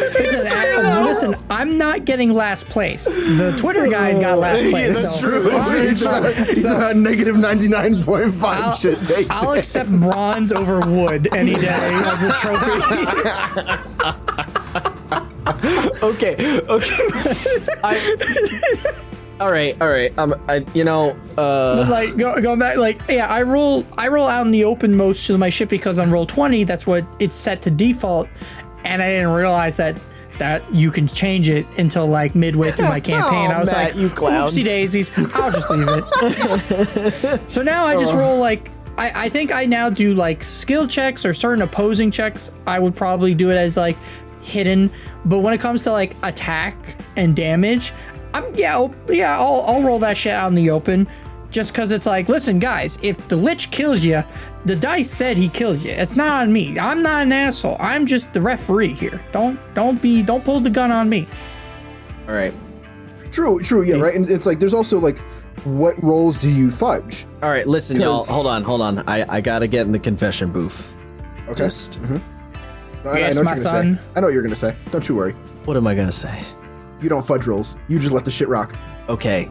Listen, I'm not getting last place. The Twitter guy's got last place. Yeah, that's so- true. He's about negative 99.5 shit takes. I'll accept bronze over wood any day as a trophy. Okay. All right. But like going back, like yeah, I roll out in the open most of my shit because on roll 20, that's what it's set to default, and I didn't realize that you can change it until like midway through my campaign. I was Matt, like, you clown. oopsie daisies, I'll just leave it. So now I just roll like I think I now do like skill checks or certain opposing checks. I would probably do it as like hidden, but when it comes to like attack and damage, I'll roll that shit out in the open, just because it's like, listen, guys, if the Lich kills you, the dice said he kills you. It's not on me. I'm not an asshole. I'm just the referee here. Don't pull the gun on me. All right. True, yeah, right. And it's like there's also like, what rolls do you fudge? All right, listen, y'all. 'Cause- Hold on. I gotta get in the confession booth. Okay. Just I Yes, know what my you're son. gonna say. I know what you're gonna say. Don't you worry. what am I gonna say? You don't fudge rolls. You just let the shit rock. Okay.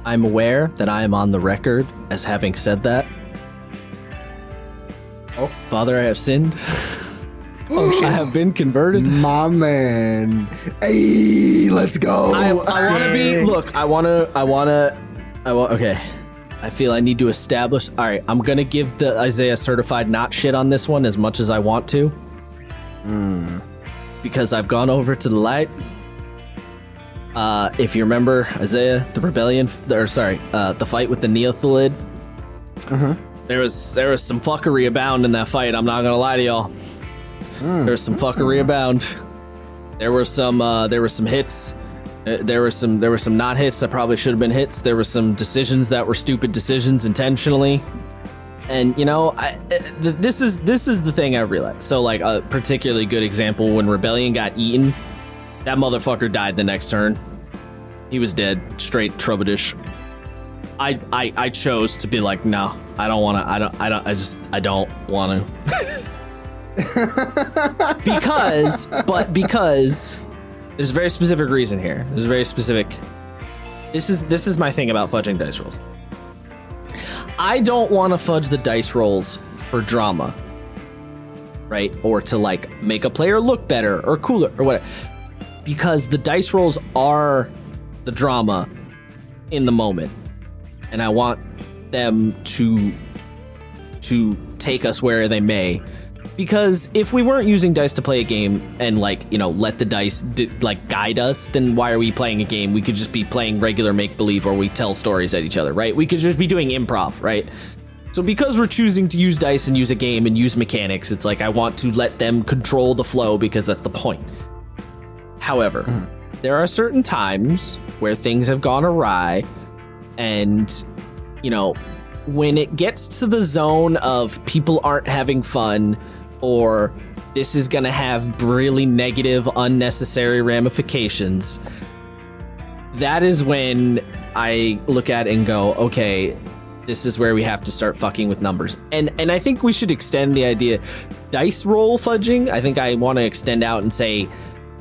I'm aware that I am on the record as having said that. Oh. Father, I have sinned. Oh shit. I have been converted. My man. Hey, let's go. I want to be. Look, okay. I feel I need to establish. All right, I'm gonna give the Isaiah certified not shit on this one as much as I want to. Because I've gone over to the light. If you remember Isaiah, the the fight with the Neothalid. There was some fuckery abound in that fight. I'm not gonna lie to y'all. There was some fuckery abound. There were some hits. There were some not hits that probably should have been hits. There were some decisions that were stupid decisions intentionally. And this is the thing I realized. So like a particularly good example, when Rebellion got eaten, that motherfucker died the next turn. He was dead, straight Trubadish. I chose to be like, no, I don't want to. I don't want to. because there's a very specific reason here. There's a very specific. This is my thing about fudging dice rolls. I don't want to fudge the dice rolls for drama, right? Or to like make a player look better or cooler or whatever. Because the dice rolls are the drama in the moment. And I want them to take us where they may. Because if we weren't using dice to play a game and let the dice guide us, then why are we playing a game? We could just be playing regular make-believe, or we tell stories at each other, right? We could just be doing improv, right? So because we're choosing to use dice and use a game and use mechanics, it's like I want to let them control the flow because that's the point. However, there are certain times where things have gone awry, and when it gets to the zone of people aren't having fun, or this is going to have really negative, unnecessary ramifications, that is when I look at it and go, okay, this is where we have to start fucking with numbers. And I think we should extend the idea, dice roll fudging, I think I want to extend out and say,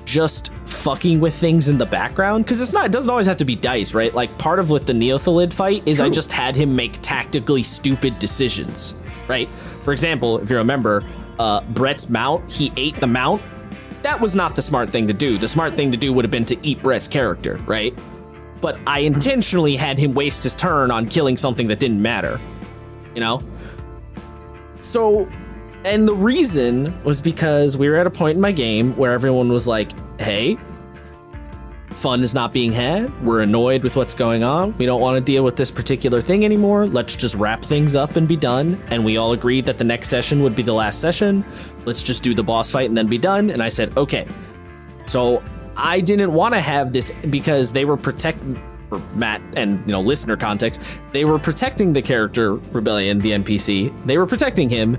just fucking with things in the background, because it doesn't always have to be dice, right? Like part of what the Neothalid fight is, I just had him make tactically stupid decisions, right? For example, if you remember, Brett's mount, he ate the mount. That was not the smart thing to do. The smart thing to do would have been to eat Brett's character, right? But I intentionally had him waste his turn on killing something that didn't matter, So, and the reason was because we were at a point in my game where everyone was like, hey, fun is not being had. We're annoyed with what's going on. We don't want to deal with this particular thing anymore. Let's just wrap things up and be done. And we all agreed that the next session would be the last session. Let's just do the boss fight and then be done. And I said, okay. So I didn't want to have this because they were protecting, for Matt and listener context, they were protecting the character Rebellion, the NPC. They were protecting him,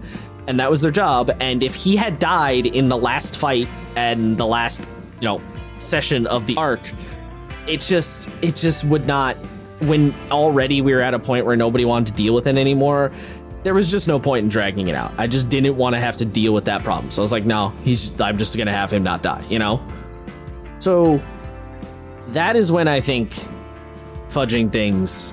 and that was their job. And if he had died in the last fight and the last session of the arc, it just would not, when already we were at a point where nobody wanted to deal with it anymore, there was just no point in dragging it out. I just didn't want to have to deal with that problem. So I was like, no, I'm just gonna have him not die, So that is when I think fudging things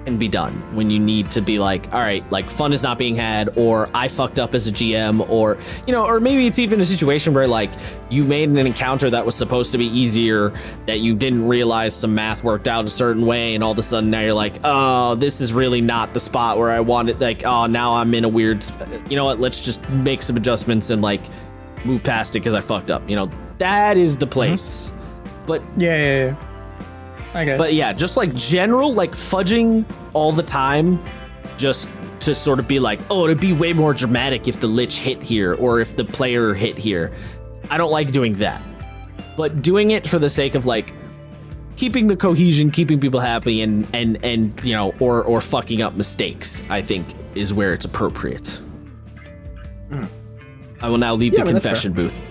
can be done, when you need to be like, all right, like fun is not being had, or I fucked up as a GM, or or maybe it's even a situation where like you made an encounter that was supposed to be easier, that you didn't realize some math worked out a certain way, and all of a sudden now you're like, oh, this is really not the spot where I wanted, like, oh, now I'm in a weird you know what, let's just make some adjustments and like move past it because I fucked up. That is the place. But yeah. Okay. But yeah, just like general, like fudging all the time, just to sort of be like, oh, it'd be way more dramatic if the Lich hit here or if the player hit here. I don't like doing that. But doing it for the sake of like keeping the cohesion, keeping people happy, and or fucking up mistakes, I think is where it's appropriate. I will now leave the confession booth.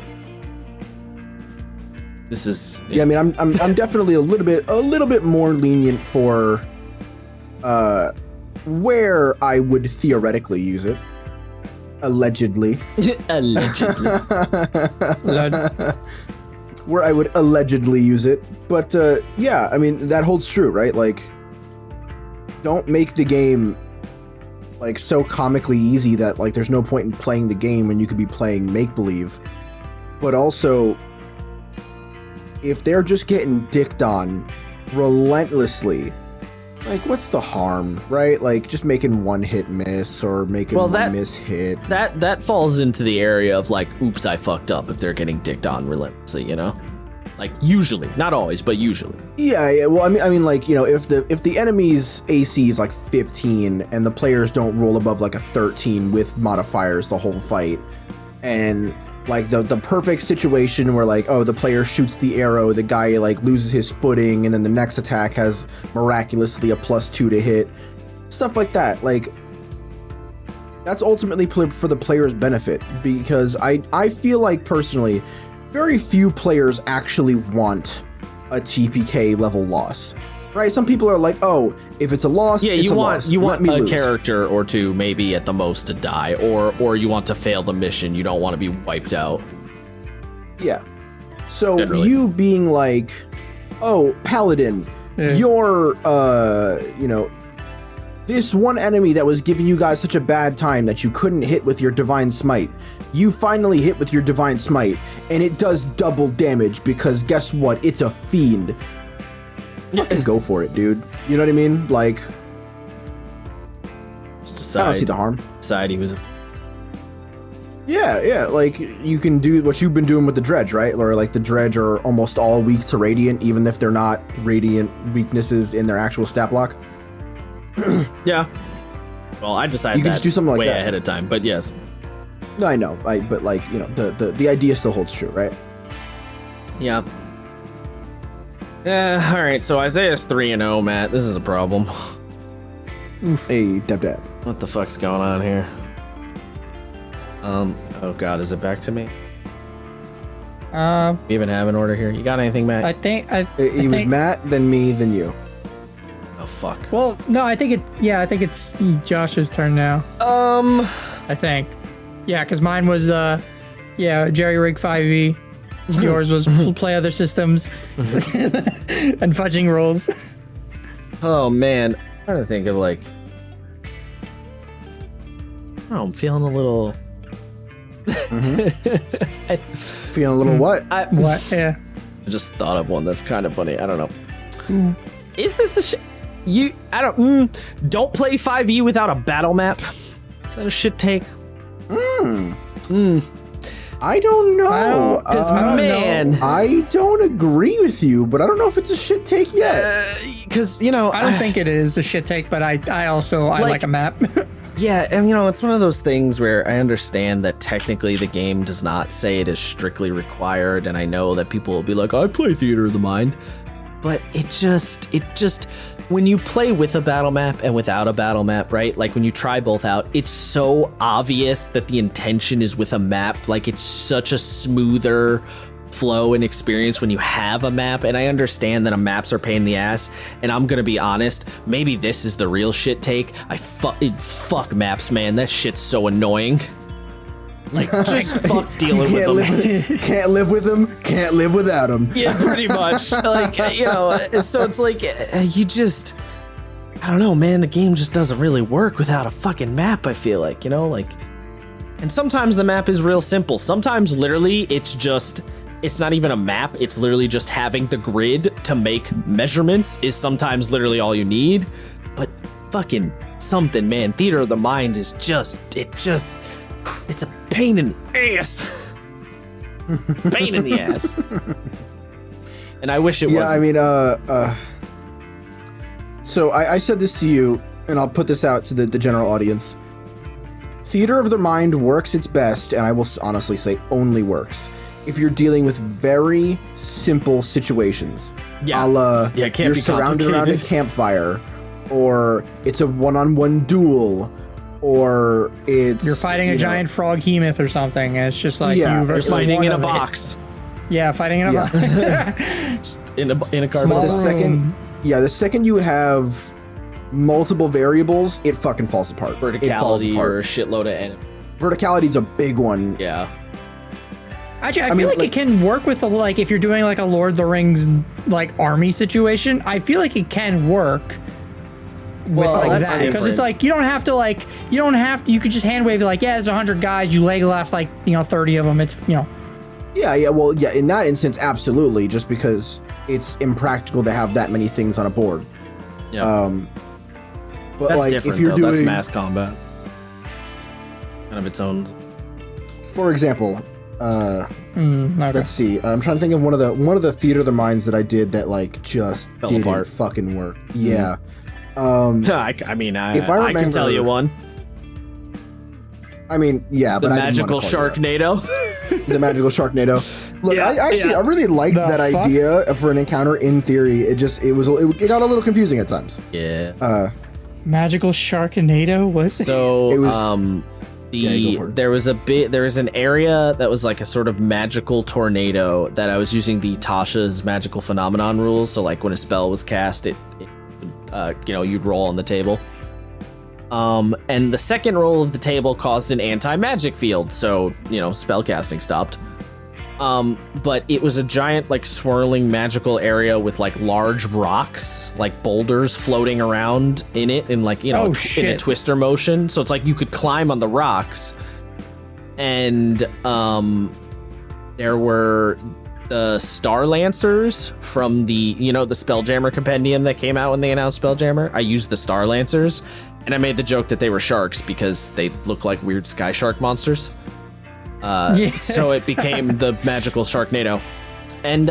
This is I'm definitely a little bit more lenient for where I would theoretically use it. Allegedly. Where I would allegedly use it. But that holds true, right? Like, don't make the game like so comically easy that like there's no point in playing the game when you could be playing make-believe. But also, if they're just getting dicked on relentlessly, like, what's the harm, right? Like, just making one hit miss or making one miss hit. That falls into the area of like, oops, I fucked up if they're getting dicked on relentlessly, Like usually, not always, but usually. Yeah. Well, I mean, like, you know, if the enemy's AC is like 15 and the players don't roll above like a 13 with modifiers the whole fight, and like the perfect situation where like, oh, the player shoots the arrow, the guy like loses his footing, and then the next attack has miraculously a +2 to hit, stuff like that. Like, that's ultimately for the player's benefit, because I feel like personally, very few players actually want a TPK level loss, right? Some people are like, oh, if it's a loss, Yeah, it's you a want loss. you Let want me a lose. character or two, maybe at the most, to die, or you want to fail the mission. You don't want to be wiped out. Yeah. So Generally. you being like, oh, Paladin, Yeah. you're, you know, this one enemy that was giving you guys such a bad time that you couldn't hit with your Divine Smite. You finally hit with your Divine Smite, and it does double damage because guess what? It's a fiend. Fucking go for it, dude. You know what I mean? Like, Just I don't see decide, the harm. decide he was. Yeah, like, you can do what you've been doing with the Dredge, right? Or, like, the Dredge are almost all weak to Radiant, even if they're not Radiant weaknesses in their actual stat block. Yeah. Well, I decided You can that just do something like way that. ahead of time, but yes. No, I know, but, like, you know, the idea still holds true, right? Yeah. Yeah. All right. So Isaiah's 3-0, Matt. This is a problem. Hey, dab. What the fuck's going on here? Oh God, is it back to me? We even have an order here. You got anything, Matt? I think It was Matt, then me, then you. Oh fuck. Well, no, I think it's Josh's turn now. I think. Yeah, because mine was Jerry Rig 5e. Yours was play other systems and fudging rules. Oh man, I'm trying to think of like. Oh, I'm feeling a little. Feeling a little what? What? Yeah. I just thought of one that's kind of funny. I don't know. Is this a you? I don't play 5e without a battle map. Is that a shit take? I don't know. I I don't agree with you, but I don't know if it's a shit take yet. because you know, I don't think it is a shit take, but I also like a map. Yeah, and you know, it's one of those things where I understand that technically the game does not say it is strictly required, and I know that people will be like, I play Theater of the Mind. But it just, when you play with a battle map and without a battle map, right? Like when you try both out, it's so obvious that the intention is with a map. Like it's such a smoother flow and experience when you have a map. And I understand that a maps are pain in the ass. And I'm gonna be honest, maybe this is the real shit take. Fuck maps, man. That shit's so annoying. Like just fuck dealing with them. Can't live with them. Can't live without them. Yeah, pretty much. Like, you know, so it's like, you just, I don't know, man, the game just doesn't really work without a fucking map, I feel like, you know, like, and sometimes the map is real simple. Sometimes literally it's not even a map. It's literally just having the grid to make measurements is sometimes literally all you need. But fucking something, man, Theater of the Mind is it's a pain in the ass. Pain in the ass. And I wish it was. Yeah, I mean, so I said this to you, and I'll put this out to the general audience. Theater of the Mind works its best, and I will honestly say only works, if you're dealing with very simple situations. Yeah. A la, it can't you're be surrounded around a complicated. campfire, or it's a one-on-one duel, or it's... You're fighting a giant frog hemoth or something, and it's just like Yeah, you it's versus Fighting one in a of it. box. Yeah, fighting in a box. In a But cardboard the box. second you have multiple variables, it fucking falls apart. It falls Verticality apart. or a shitload of enemy. Verticality's a big one. Yeah. Actually, I mean, feel like like- it can work with like if you're doing like a Lord of the Rings like army situation. I feel like it can work with Well, like that's that because different. it's like you could just hand wave like there's 100 guys, you Legolas like 30 of them. It's Yeah, well, yeah, in that instance, absolutely, just because it's impractical to have that many things on a board. Yeah. But That's like, different, if you're though. doing, That's mass combat. Kind of its own. for example, Okay. Let's see. I'm trying to think of one of the theater of the minds that I did that like just Fell didn't apart. fucking work. Yeah. I mean, If I I can tell remember- you one. I mean, yeah, The but I didn't magical wanna call you Sharknado. that. The magical Sharknado. Look, Yeah, I really liked The that fuck? idea for an encounter. In theory, it got a little confusing at times. Yeah. Magical Sharknado? What? So, It was- you go for it. there was an area that was like a sort of magical tornado that I was using the Tasha's magical phenomenon rules. So like when a spell was cast, you'd roll on the table. And the second roll of the table caused an anti-magic field, so spell casting stopped. But it was a giant, like, swirling magical area with like large rocks, like boulders floating around in it, in like in a shit. twister motion. So it's like you could climb on the rocks, and there were the Star Lancers from the Spelljammer compendium that came out when they announced Spelljammer. I used the Star Lancers, and I made the joke that they were sharks because they look like weird sky shark monsters. So it became the magical Sharknado. And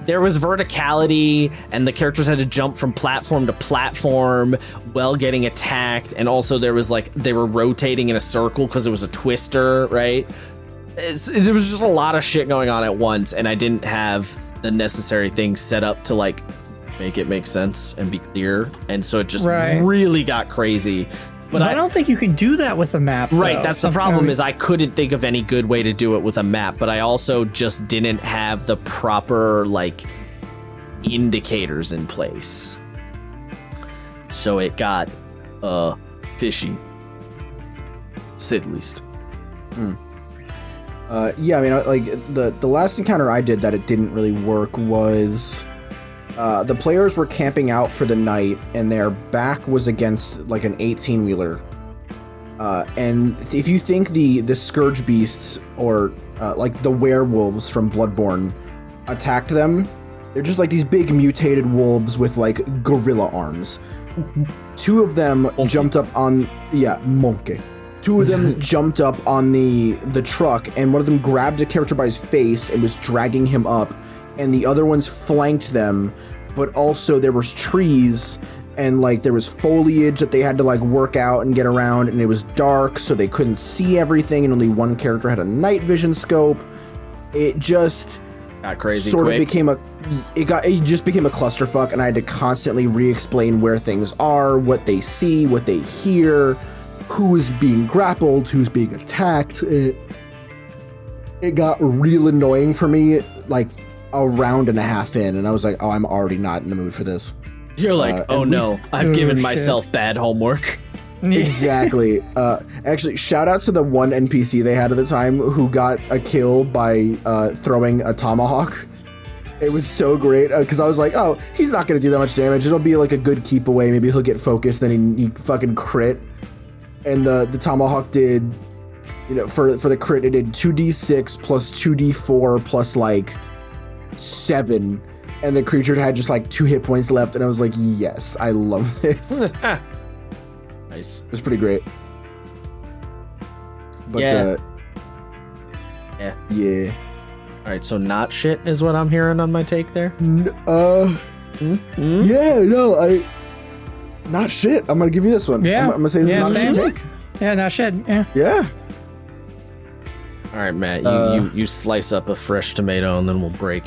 there was verticality, and the characters had to jump from platform to platform while getting attacked. And also there was like, they were rotating in a circle because it was a twister, right? There was just a lot of shit going on at once, and I didn't have the necessary things set up to like make it make sense and be clear. And so it just really got crazy. But I don't think you can do that with a map. Right, though. that's the problem, is I couldn't think of any good way to do it with a map, but I also just didn't have the proper, like, indicators in place. So it got, fishy. To say the least. Yeah, I mean, like the last encounter I did that it didn't really work was the players were camping out for the night, and their back was against like an 18-wheeler. And if you think the Scourge Beasts or like the werewolves from Bloodborne attacked them, they're just like these big mutated wolves with like gorilla arms. Two of them jumped up on monkey. Two of them jumped up on the truck, and one of them grabbed a character by his face and was dragging him up, and the other ones flanked them, but also there was trees and like there was foliage that they had to like work out and get around, and it was dark, so they couldn't see everything, and only one character had a night vision scope. It just got crazy sort quick. of became it just became a clusterfuck, and I had to constantly re-explain where things are, what they see, what they hear, who is being grappled, who's being attacked. It got real annoying for me, like a round and a half in, and I was like, oh, I'm already not in the mood for this. You're like, oh no, I've given myself bad homework. Exactly. Actually, shout out to the one NPC they had at the time who got a kill by throwing a tomahawk. It was so great because I was like, oh, he's not going to do that much damage. It'll be like a good keep away. Maybe he'll get focused, then he fucking crit. And the tomahawk did, for the crit, it did 2d6 plus 2d4 plus like 7. And the creature had just like 2 hit points left, and I was like, yes, I love this. Nice. It was pretty great. But Yeah. yeah. All right, so not shit is what I'm hearing on my take there. Yeah, no, not shit. I'm gonna give you this one. Yeah. I'm gonna say this is not a same. shit take. Yeah, not shit. Yeah. Yeah. All right, Matt, you slice up a fresh tomato and then we'll break.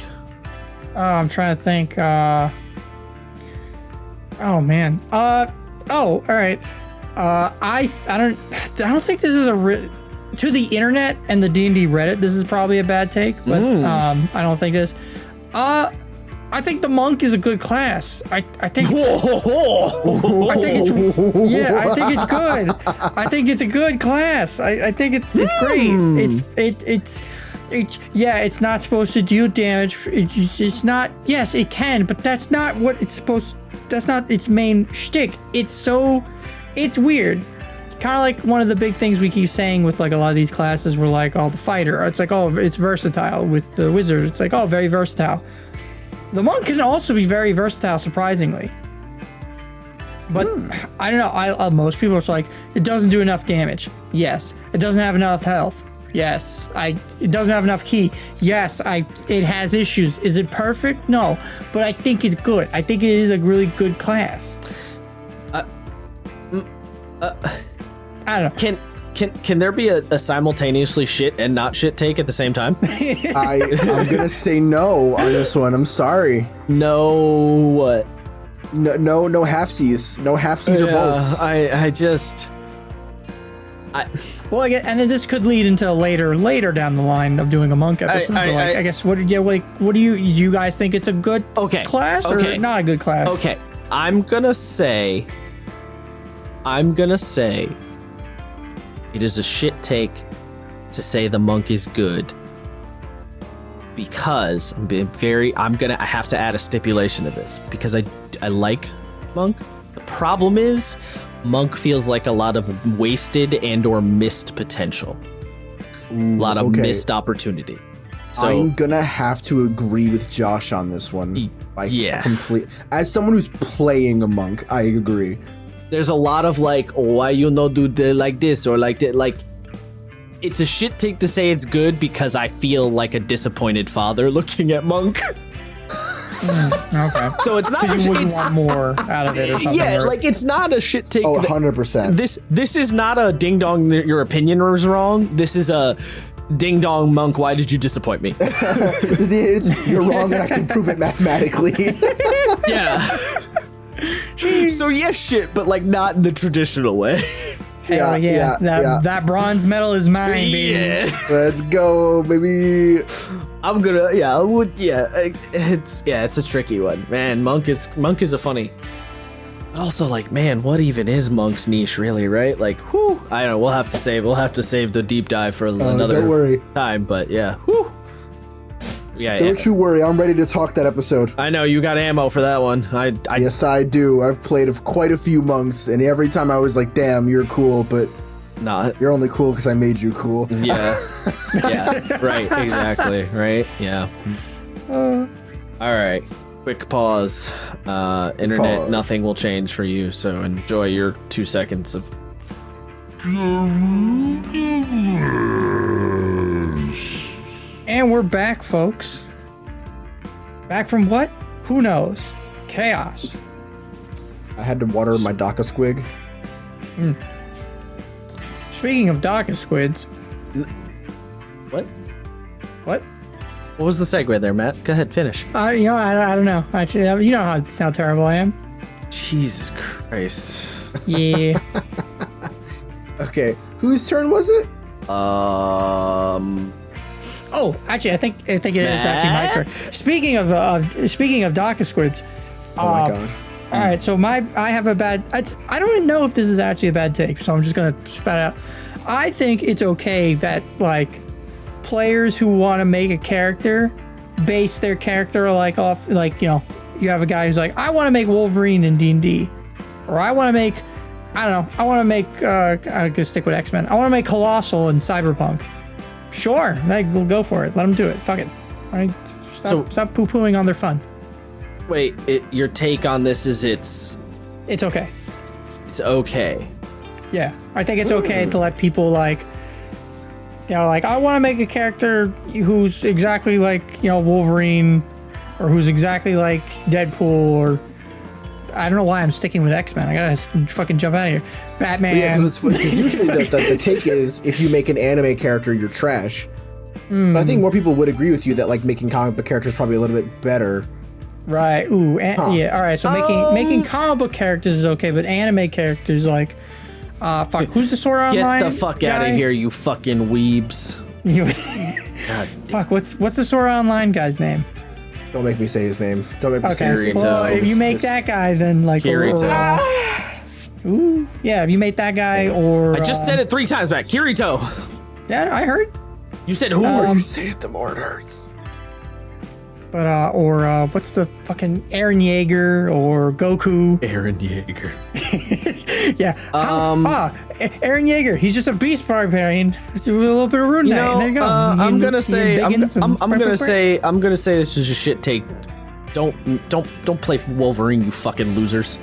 Oh, I'm trying to think. Oh man. All right. I don't think this is to the internet and the D&D Reddit. This is probably a bad take, but I don't think this. I think the monk is a good class. I think. I think it's good. I think it's a good class. I think it's great. It's not supposed to do damage. It's not. Yes, it can, but that's not what it's supposed. That's not its main shtick. It's weird. Kind of like one of the big things we keep saying with like a lot of these classes were like, the fighter. It's like, it's versatile. With the wizard, it's like, very versatile. The monk can also be very versatile, surprisingly. But I don't know. Most people are like, it doesn't do enough damage. Yes. It doesn't have enough health. Yes. It doesn't have enough key. Yes. It has issues. Is it perfect? No. But I think it's good. I think it is a really good class. I don't know. Can there be a simultaneously shit and not shit take at the same time? I'm gonna say no on this one. I'm sorry. No, what? No halfsies. No halfsies or bolts. Well, again, and then this could lead into later down the line of doing a monk episode. I guess what do you guys think it's a good class or not a good class? Okay, I'm gonna say it is a shit take to say the monk is good because I have to add a stipulation to this because I like monk. The problem is monk feels like a lot of wasted and or missed potential. A lot of missed opportunity. So I'm gonna have to agree with Josh on this one. As someone who's playing a monk, I agree. There's a lot of like, why you no do the like this or like that. Like, it's a shit take to say it's good because I feel like a disappointed father looking at monk. Okay. So it's not. You wouldn't want more out of it or something. Yeah, like it's not a shit take. 100%. This is not a ding dong. Your opinion was wrong. This is a ding dong monk. Why did you disappoint me? You're wrong, and I can prove it mathematically. Yeah. So yes, shit, but like not in the traditional way. Hell yeah. That bronze medal is mine, baby. Yeah. Let's go, baby. I'm gonna, it's a tricky one, man. Monk is a funny. But also, like, man, what even is monk's niche, really, right? Like, whew, I don't know. We'll have to save the deep dive for another time. But yeah, whew. Yeah, Don't you worry, I'm ready to talk that episode. I know you got ammo for that one. Yes, I do. I've played quite a few monks, and every time I was like, "Damn, you're cool," but not. You're only cool because I made you cool. Yeah, yeah, right, exactly, right, yeah. All right, quick pause. Internet, nothing will change for you, so enjoy your 2 seconds of. And we're back, folks. Back from what? Who knows? Chaos. I had to water my Daka squig. Speaking of Daka squids. What? What? What was the segue there, Matt? Go ahead, finish. I don't know. Actually, you know how terrible I am. Jesus Christ. Yeah. Okay, whose turn was it? Oh, actually, I think it is actually my turn. Speaking of Daka squids. Oh my god. All right, so I have a bad. I don't even know if this is actually a bad take, so I'm just gonna spat it out. I think it's okay that like players who want to make a character base their character like off like you have a guy who's like I want to make Wolverine in D&D, or I want to make I'm gonna stick with X-Men. I want to make Colossal in Cyberpunk. Sure, we'll go for it. Let them do it. Fuck it. All right, stop poo-pooing on their fun. Wait, your take on this is it's okay. It's okay. Yeah, I think it's okay to let people like I want to make a character who's exactly like Wolverine, or who's exactly like Deadpool, or I don't know why I'm sticking with X-Men. I gotta fucking jump out of here. Batman. Yeah, because usually the take is if you make an anime character, you're trash. But I think more people would agree with you that like making comic book characters is probably a little bit better. Right. Ooh. Yeah. All right. So making comic book characters is okay, but anime characters like, fuck. Who's the Sword Art Online? Get the fuck out of here, you fucking weebs. Fuck. What's the Sword Art Online guy's name? Don't make me say his name. Don't make me say his name. Well, if you make that guy, then like Kirito. Ooh. Yeah. If you make that guy, or I just said it 3 times back. Kirito. Yeah, I heard. You said who? You say it, the more it hurts. But what's the fucking Eren Yeager or Goku? Eren Yeager. Yeah. Eren Yeager. He's just a beast barbarian. With a little bit of rune. There you go. I'm gonna say this is a shit take. Don't play Wolverine, you fucking losers.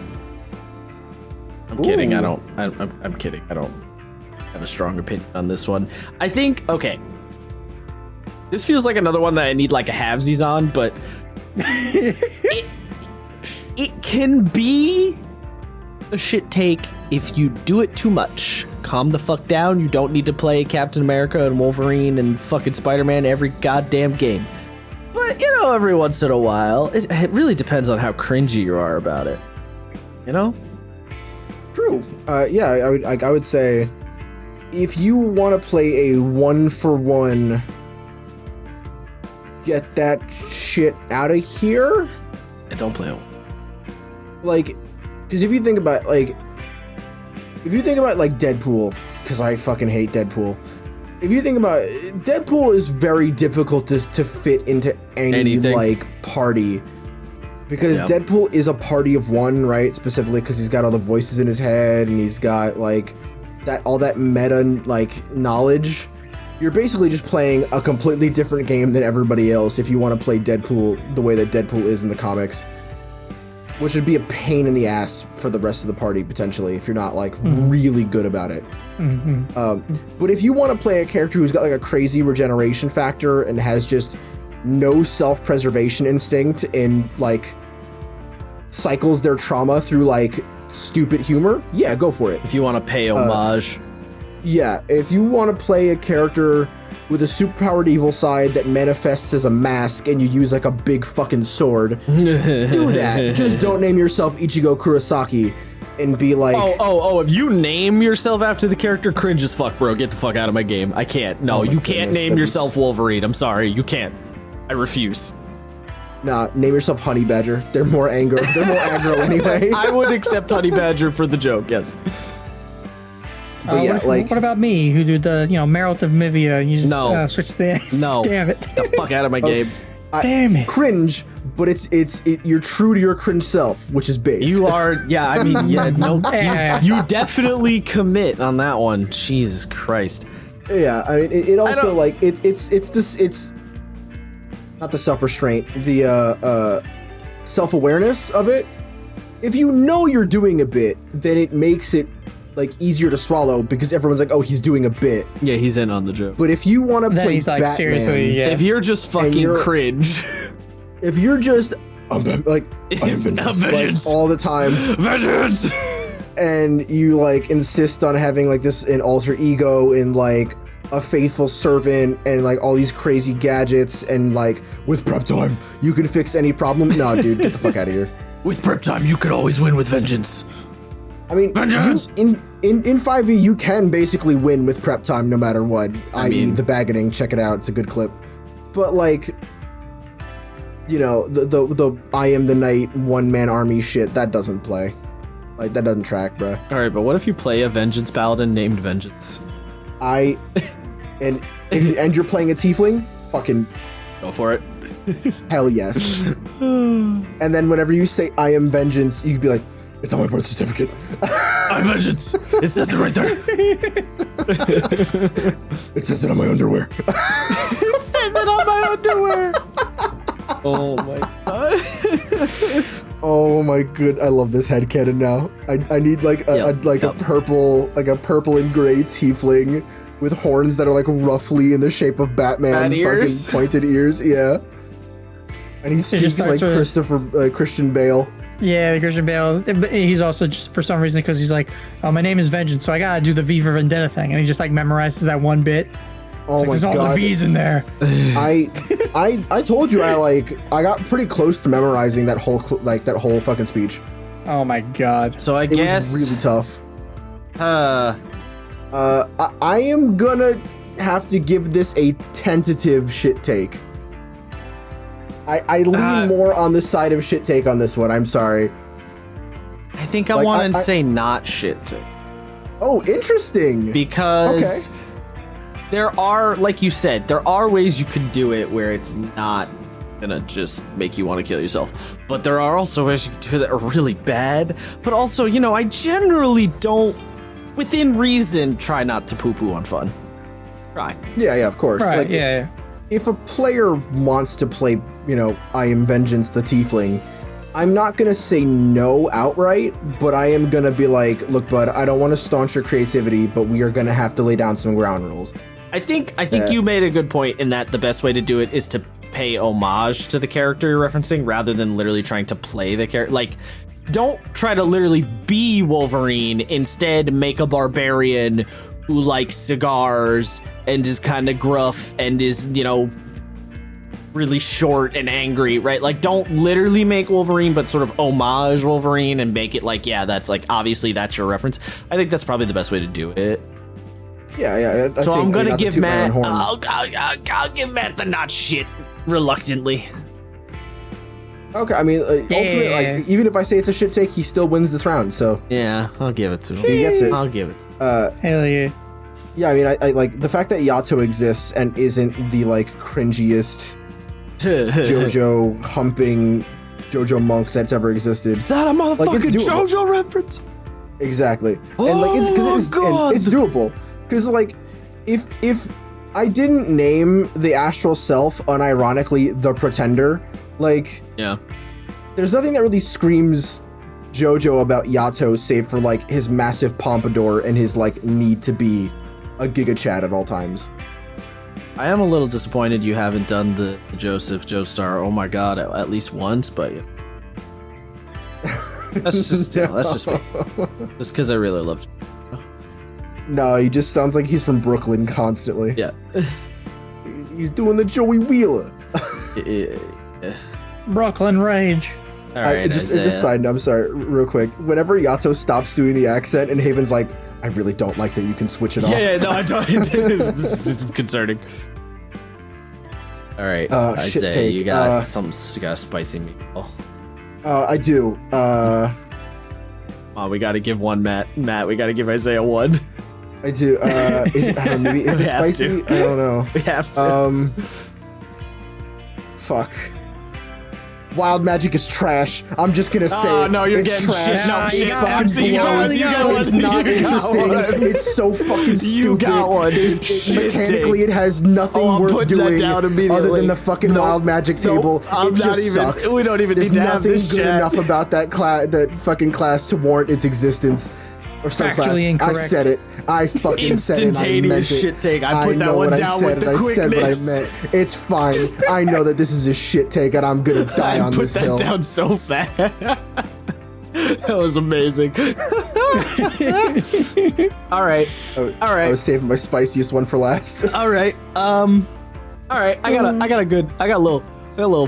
I'm kidding. I'm kidding. I have a strong opinion on this one. I think, okay. This feels like another one that I need like a halvesies on, but it can be a shit take if you do it too much. Calm the fuck down. You don't need to play Captain America and Wolverine and fucking Spider-Man every goddamn game. But, you know, every once in a while, it really depends on how cringy you are about it. You know? True. Yeah, I would say if you want to play a 1-for-1, get that shit out of here. And don't play it. Like, because if you think about like Deadpool, because I fucking hate Deadpool. If you think about it, Deadpool is very difficult to fit into anything. Like party, because Deadpool is a party of one, right? Specifically because he's got all the voices in his head and he's got like all that meta like knowledge. You're basically just playing a completely different game than everybody else if you want to play Deadpool the way that Deadpool is in the comics, which would be a pain in the ass for the rest of the party potentially if you're not like really good about it. But if you want to play a character who's got like a crazy regeneration factor and has just no self-preservation instinct and like cycles their trauma through like stupid humor, yeah, go for it. If you want to pay homage. Yeah, if you want to play a character with a superpowered evil side that manifests as a mask and you use like a big fucking sword, do that. Just don't name yourself Ichigo Kurosaki and be like... Oh, if you name yourself after the character, cringe as fuck, bro. Get the fuck out of my game. I can't. No, you can't name yourself Wolverine. I'm sorry. You can't. I refuse. Nah, name yourself Honey Badger. They're more aggro. They're more aggro anyway. I would accept Honey Badger for the joke, yes. But yeah, what about me, who do the Merrill of Mivia? You just switch the... No. Damn it. Get the fuck out of my game. Damn it. Cringe, but you're true to your cringe self, which is based. You are, yeah, I mean, yeah, no, you definitely commit on that one. Jesus Christ. Yeah, I mean, it also, like, it's not the self-restraint, the self-awareness of it. If you know you're doing a bit, then it makes it like easier to swallow because everyone's like, oh, he's doing a bit. Yeah, he's in on the joke. But if you want to play he's like, Batman, seriously, yeah. If you're just fucking cringe, if you're just I'm vengeance, like, all the time, vengeance, and you like insist on having like an alter ego and like a faithful servant and like all these crazy gadgets and like with prep time you can fix any problem. No, dude, get the fuck out of here. With prep time, you can always win with vengeance. I mean, in 5e, you can basically win with prep time no matter what, i.e. the baggeting. Check it out. It's a good clip. But, like, the I am the knight one-man army shit, that doesn't play. Like, that doesn't track, bruh. All right, but what if you play a vengeance paladin named Vengeance? And you're playing a tiefling? Fucking... Go for it. Hell yes. And then whenever you say, I am vengeance, you could be like, it's on my birth certificate. I'm vengeance. It says it right there. It says it on my underwear. It says it on my underwear. Oh my god. Oh my good. I love this headcanon now. I need like a purple and gray tiefling with horns that are like roughly in the shape of Batman. Fucking pointed ears. Yeah. And he speaks like Christian Bale. Yeah, Christian Bale. He's also just for some reason because he's like, oh, my name is Vengeance, so I gotta do the V for Vendetta thing, and he just like memorizes that one bit. Oh my god, there's all the V's in there. I told you I got pretty close to memorizing that whole fucking speech. Oh my god. So I guess it was really tough. I am gonna have to give this a tentative shit take. I lean more on the side of shit take on this one. I'm sorry. I think I want to say not shit take. Oh, interesting. Because there are, like you said, there are ways you could do it where it's not gonna just make you want to kill yourself. But there are also ways you can do that are really bad. But also, I generally don't, within reason, try not to poo-poo on fun. Try. Yeah, of course. Right, like, yeah. If a player wants to play, I am Vengeance the Tiefling, I'm not gonna say no outright, but I am gonna be like, look, bud, I don't want to staunch your creativity, but we are gonna have to lay down some ground rules. I think you made a good point in that the best way to do it is to pay homage to the character you're referencing rather than literally trying to play the character. Like, don't try to literally be Wolverine. Instead, make a barbarian who likes cigars and is kind of gruff and is, you know, really short and angry, right? Like, don't literally make Wolverine, but sort of homage Wolverine and make it like, yeah, that's like, obviously that's your reference. I think that's probably the best way to do it. Yeah. So I'm gonna give Matt, I'll give Matt the not shit reluctantly. Okay, I mean, ultimately, like, even if I say it's a shit take, he still wins this round, so. Yeah, I'll give it to him. He gets it. I'll give it. Hell yeah. Yeah, I mean, I like the fact that Yato exists and isn't the like cringiest JoJo humping JoJo monk that's ever existed. Is that a motherfucking it's doable. JoJo reference? Exactly. Oh and like my God. it's doable. Because like if I didn't name the astral self unironically the Pretender, like Yeah. there's nothing that really screams JoJo about Yato save for like his massive pompadour and his like need to be a Giga Chad at all times. I am a little disappointed you haven't done the Joseph Joestar, oh my god, at least once, but yeah. That's just that's just me. Just because I really loved it. No, he just sounds like he's from Brooklyn constantly. Yeah. He's doing the Joey Wheeler. Brooklyn Rage. All right, just side note, I'm sorry, real quick. Whenever Yato stops doing the accent and Haven's like, I really don't like that you can switch it off. Yeah, no, I don't. It's concerning. All right, shit Isaiah, take. you got you got a spicy meatball. I do. Oh, we got to give one Matt, we got to give Isaiah one. I do. I don't know, maybe is it spicy? I don't know. We have to. Fuck. Wild magic is trash. I'm just gonna say Oh, it. no, you're it's getting trash. shit. No, It shit. fucking Absolutely, you got blows. one, you got one, It's not you got interesting. one. It's so fucking stupid. You got one. Shit Mechanically, take. it has nothing Oh, I'm worth putting that doing down immediately. other than the fucking Nope. wild magic Nope. table. I'm it not just even- sucks. we don't even There's need to have nothing this good chat. enough about that fucking class to warrant its existence. Or some class. Factually incorrect. I said it. I fucking said it. And I meant Instantaneous it. shit take. I put that know one what I down said, with the and I said what I quickness. meant. It's fine. I know that this is a shit take, and I'm gonna die I on put this that hill. down so fast. That was amazing. All right. All right. I was saving my spiciest one for last. All right. All right. I got a little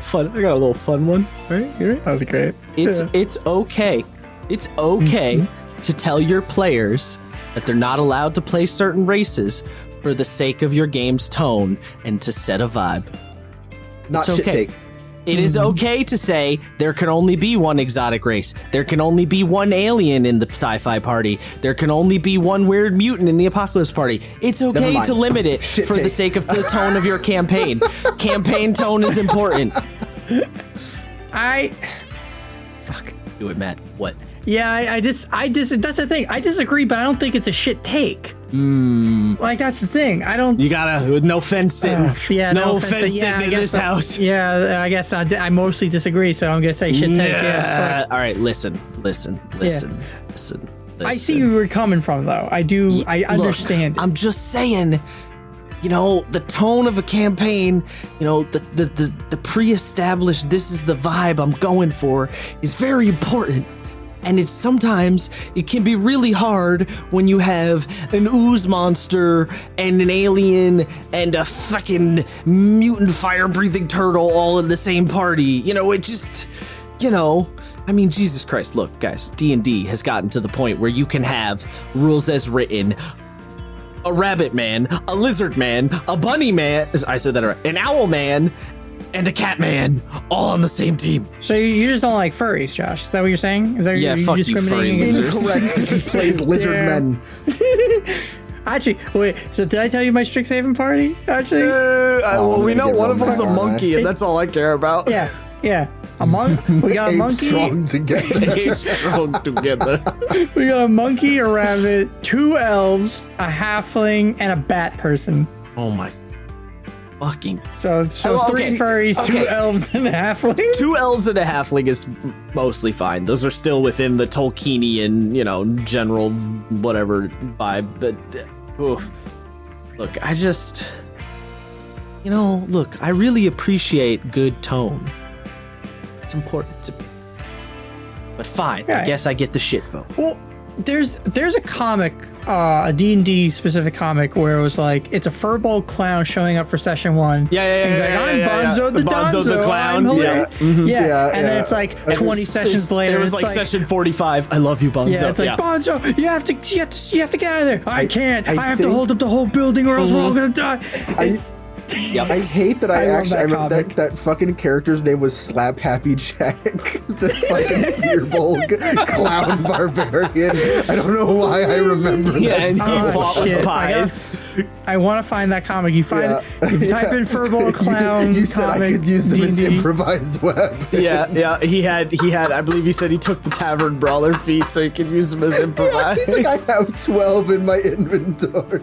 fun one. All right. Here. That was great. It's okay. It's okay to tell your players that they're not allowed to play certain races for the sake of your game's tone and to set a vibe. Not It's shit okay. take. It is okay to say there can only be one exotic race. There can only be one alien in the sci-fi party. There can only be one weird mutant in the apocalypse party. It's okay mind. to limit it Shit for the take. sake of the tone of your campaign. Campaign tone is important. Fuck. Do it, Matt. What? Yeah, I just that's the thing. I disagree, but I don't think it's a shit take. Like, that's the thing. I don't. You gotta, with no fence sitting. Yeah, no fence Yeah, sitting I in guess this so. house. Yeah, I guess I mostly disagree, so I'm gonna say shit take. Yeah. All right, listen. I see where you're coming from, though. I do. I Look, understand. I'm just saying, you know, the tone of a campaign, you know, the pre-established, this is the vibe I'm going for, is very important. And it's sometimes it can be really hard when you have an ooze monster and an alien and a fucking mutant fire-breathing turtle all in the same party. You know, it just, you know, I mean, Jesus Christ, look, guys, D&D has gotten to the point where you can have rules as written, a rabbit man, a lizard man, a bunny man, I said that right, an owl man, and a cat man, all on the same team. So you just don't like furries, Josh? Is that what you're saying? Is that Yeah, you fuck you, discriminating furry against- losers. Incorrect, because he plays lizard Damn. men. Actually, wait. So did I tell you my Strixhaven party? Actually, Well, we I'm gonna know get one of one them's a back, aren't monkey, and that's all I care about. yeah. A we got a Ape monkey. strong together. They're strong together. We got a monkey, a rabbit, 2 elves, a halfling, and a bat person. Oh my. Fucking So Oh, 3 okay. furries, 2 Okay. elves, and a halfling. 2 elves and a halfling is mostly fine. Those are still within the Tolkienian, general whatever vibe. But look, I really appreciate good tone. It's important to me. But fine, I Right. guess I get the shit vote. Well, there's a comic, a D&D specific comic where it was like it's a furball clown showing up for session 1. Yeah, He's like, I'm Bonzo the Bonzo the Donzo, clown. I'm hilarious." Yeah, and then yeah. it's like And 20 sessions later. It was it's like session 45. I love you, Bonzo. Yeah, it's like Bonzo, you have to get out of there. I can't. I have to think- hold up the whole building, or else we're all gonna die. It's, Yep. I hate that I love actually that I remember comic. that fucking character's name was Slap Happy Jack, the fucking fearbold clown barbarian. I don't know why I remember Yeah, that. and he Oh, fought shit. with I pies. I want to find that comic. You find Yeah. if you type in furball clown You said comic, I could use them as D&D. improvised web. Yeah. He had. I believe he said he took the tavern brawler feat so he could use them as Yeah, improvised. he's like, I have 12 in my inventory.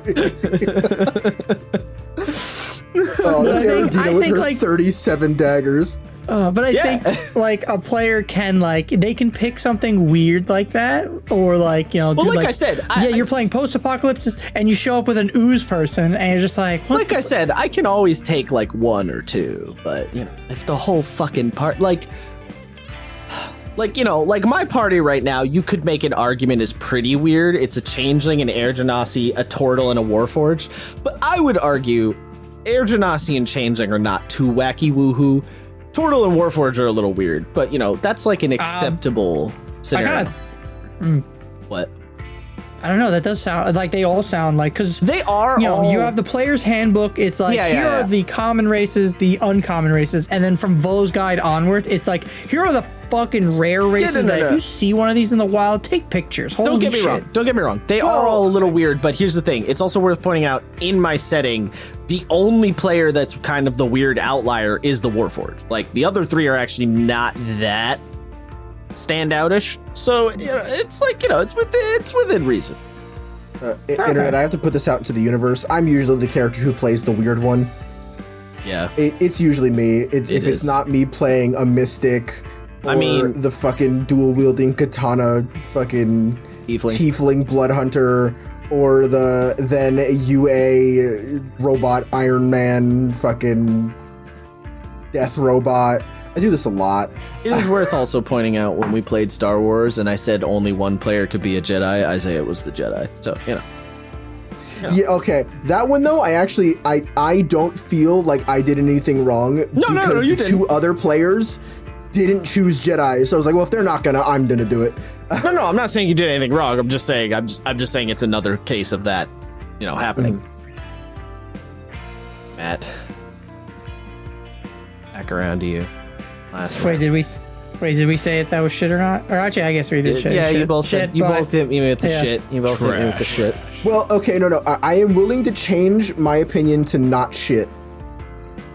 Oh, that's I Aerodina with think, her like- 37 daggers. But I Yeah. think like a player can they can pick something weird like that, or Well, do, like I said, you're playing post-apocalypse and you show up with an ooze person and you're just like, what like I said, I can always take like 1 or 2, but if the whole fucking part, like my party right now, you could make an argument is pretty weird. It's a changeling, an air genasi, a turtle, and a warforged. But I would argue air genasi and changeling are not too wacky woohoo. Turtle and warforged are a little weird, but that's like an acceptable scenario. What? I don't know. That does sound like they all sound like, because They are all... you have the player's handbook. It's like, here are the common races, the uncommon races, and then from Vo's Guide onward, it's like, here are the fucking rare races that if you see one of these in the wild, take pictures. Holy Don't get me shit. wrong. Don't get me wrong. They are all a little weird, but here's the thing. It's also worth pointing out, in my setting, the only player that's kind of the weird outlier is the Warforged. Like, the other 3 are actually not that standoutish. So, it's like, it's within reason. Internet, I have to put this out into the universe. I'm usually the character who plays the weird one. Yeah. It's usually me. If it's is. not me playing a mystic, or I mean- the fucking dual wielding katana fucking tiefling blood hunter, or the then UA robot Iron Man fucking death robot. I do this a lot. It is worth also pointing out, when we played Star Wars and I said only one player could be a Jedi, Isaiah was the Jedi. So, Yeah, okay. That one though, I don't feel like I did anything wrong because you the didn't. 2 other players didn't choose Jedi. So I was like, well, if they're not gonna, I'm gonna do it. No, I'm not saying you did anything wrong. I'm just saying it's another case of that, happening. Matt, back around to you. Last Wait, round. did we say if that was shit or not? Or actually, I guess we did shit. Yeah, shit, you both said shit, you but- both hit me with the yeah. shit. You both hit me with the shit. Well, okay, no. I am willing to change my opinion to not shit.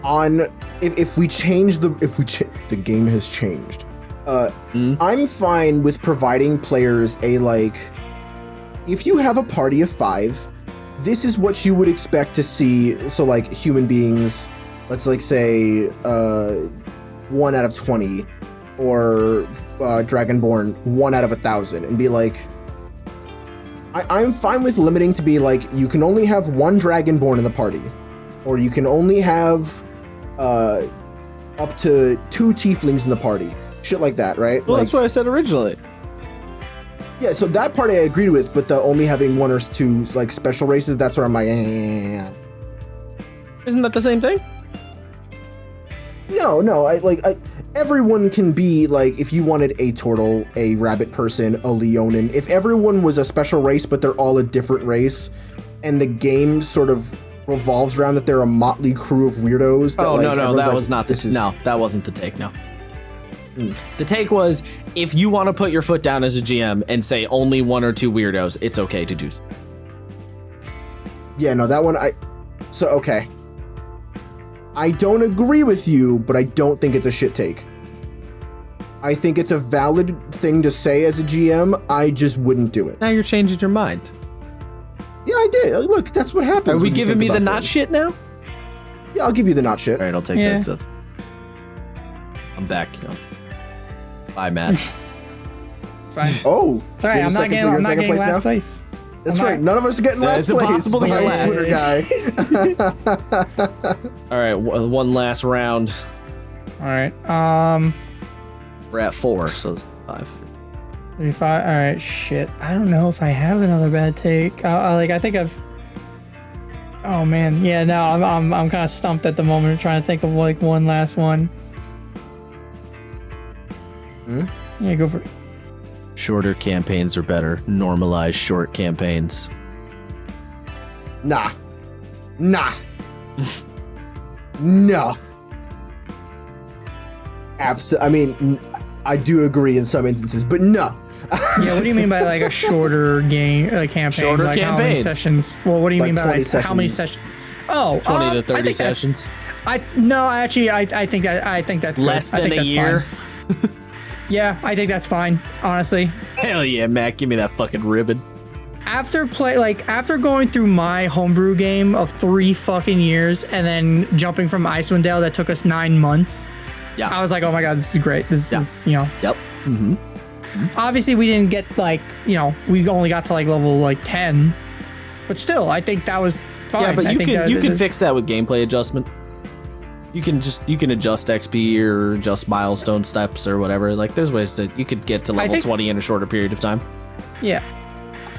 On if we change the game has changed. I'm fine with providing players if you have a party of 5, this is what you would expect to see. So like human beings, let's say 1 out of 20, or Dragonborn 1 out of 1,000, and be like, I'm fine with limiting to be like, you can only have 1 Dragonborn in the party, or you can only have up to 2 Tieflings in the party, shit like that, right? Well, that's what I said originally. Yeah, so that part I agreed with, but the only having 1 or 2 special races, that's where I'm like, Isn't that the same thing? No, everyone can be if you wanted a turtle, a rabbit person, a Leonin, if everyone was a special race but they're all a different race, and the game sort of revolves around that they're a motley crew of weirdos. That, No, everyone's that like, was not this is- no, that wasn't the take. No. The take was, if you want to put your foot down as a GM and say only 1 or 2 weirdos, it's okay to do so. Yeah, no, that one okay. I don't agree with you, but I don't think it's a shit take. I think it's a valid thing to say as a GM. I just wouldn't do it. Now you're changing your mind. Yeah, I did. Look, that's what happens. Are we when you giving think me the about not things. shit now? Yeah, I'll give you the not shit. All right, I'll take Yeah. that. I'm back. Bye, Matt. Fine. Oh, Sorry, you're I'm not second- getting. you're I'm not second getting place now? last place. That's I'm right. not- None of us are getting last it's place. impossible to get My last. Twitter guy. All right, one last round. All right. We're at 4, so it's 5. 35. All right. Shit. I don't know if I have another bad take. I think I've. Oh man. Yeah. No. I'm kind of stumped at the moment, trying to think of like one last one. Yeah. Go for it. Shorter campaigns are better. Normalize short campaigns. Nah. No. I mean, I do agree in some instances, but no. Yeah. What do you mean by like a shorter game, campaign? Shorter like how many campaigns. sessions? Well, what do you Like mean by 20 like how many sessions. sessions? Oh, 20 to I 30 think sessions. I think that's good. Less I than think a that's year. Fine. Yeah, I think that's fine. Honestly, Hell yeah, Matt. Give me that fucking ribbon. after going through my homebrew game of 3 fucking years and then jumping from Icewind Dale that took us 9 months, Yeah. I was like, oh my god, this is great. This is Yep. obviously we didn't get we only got to like level 10, but still, I think that was fine. Yeah, but I you think can fix that with gameplay adjustment. You can adjust XP or adjust milestone steps or whatever. Like there's ways you could get to level 20 in a shorter period of time. Yeah.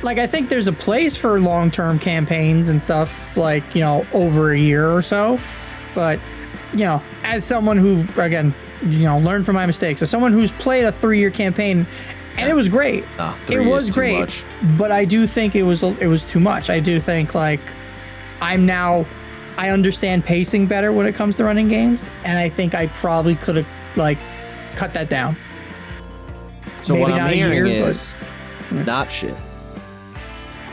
Like, I think there's a place for long-term campaigns and stuff, like, over a year or so. But, as someone who, again, learned from my mistakes, as someone who's played a 3-year campaign, and it was great. 3 it was is too great. much. But I do think it was too much. I do think, like, I understand pacing better when it comes to running games, and I think I probably could have, like, cut that down. So Maybe what not I'm a hearing year, is not shit.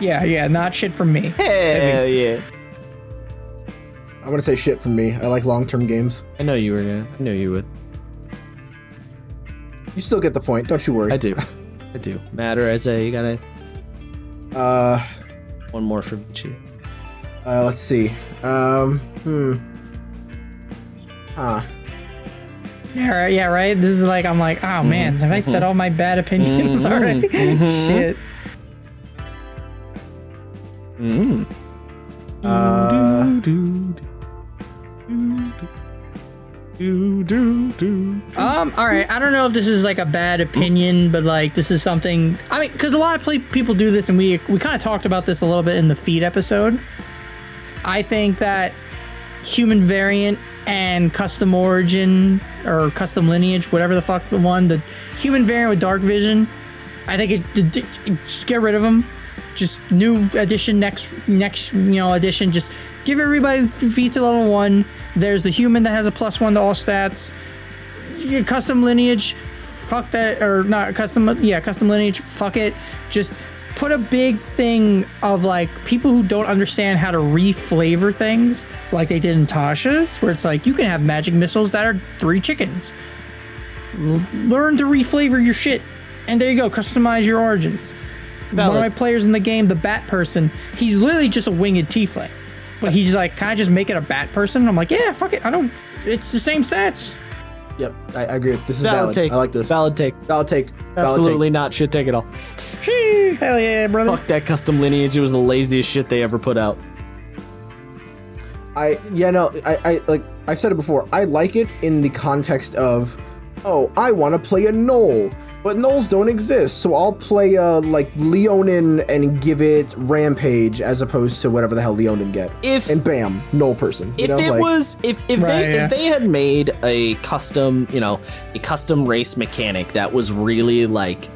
Yeah, not shit for me. Hell yeah. I'm gonna say shit from me. I like long-term games. I know you were gonna. I know you would. You still get the point. Don't you worry. I do. Matt or Isaiah, you gotta. One more for you. Let's see. Huh. Yeah, right. This is like, I'm like, oh man, have I said all my bad opinions already? Shit. All right. I don't know if this is like a bad opinion, but like this is something. I mean, because a lot of people do this, and we kind of talked about this a little bit in the feed episode. I think that human variant and custom origin or custom lineage, whatever the fuck the human variant with dark vision, I think just get rid of them. Just new edition, next edition. Just give everybody feats at level 1. There's the human that has a +1 to all stats. Custom lineage, fuck that, or not custom. Yeah, custom lineage, fuck it. Just put a big thing of like people who don't understand how to reflavor things, like they did in Tasha's, where it's like you can have magic missiles that are 3 chickens. Learn to reflavor your shit, and there you go. Customize your origins. Valid. One of my players in the game, the bat person, he's literally just a winged tiefling. But he's like, can I just make it a bat person? I'm like, yeah, fuck it. It's the same stats. Yep, I agree. This is Valid valid. take. I like this. Valid take. Valid take. Absolutely not shit take at all. Shee, hell yeah, brother. Fuck that custom lineage. It was the laziest shit they ever put out. I like I've said it before. I like it in the context of, oh, I want to play a Knoll, but Knolls don't exist, so I'll play like Leonin and give it Rampage as opposed to whatever the hell Leonin get. And bam, Knoll person. If they had made a custom, a custom race mechanic that was really like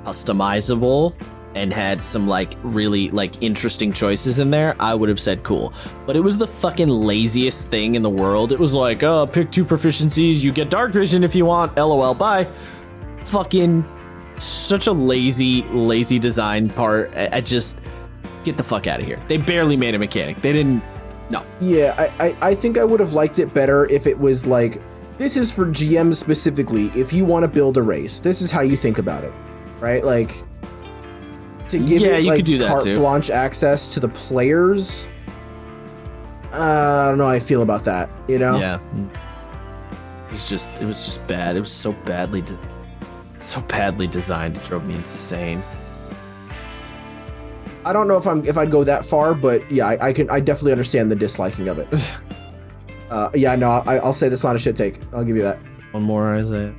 customizable and had some like really like interesting choices in there, I would have said cool. But it was the fucking laziest thing in the world. It was like, oh, pick 2 proficiencies, you get dark vision if you want, LOL, bye. Fucking such a lazy design part. I just get the fuck out of here. They barely made a mechanic. They didn't. No. Yeah, I think I would have liked it better if it was like, this is for GMs specifically. If you want to build a race, this is how you think about it, right? Like, to give it you like could do that carte too. blanche access to the players. I don't know how I feel about that, you know? Yeah. It was just bad. It was so badly designed. It drove me insane. I don't know if I'd go that far, but yeah, I definitely understand the disliking of it. Yeah, no, I'll say that's not a shit take. I'll give you that. One more, Isaiah.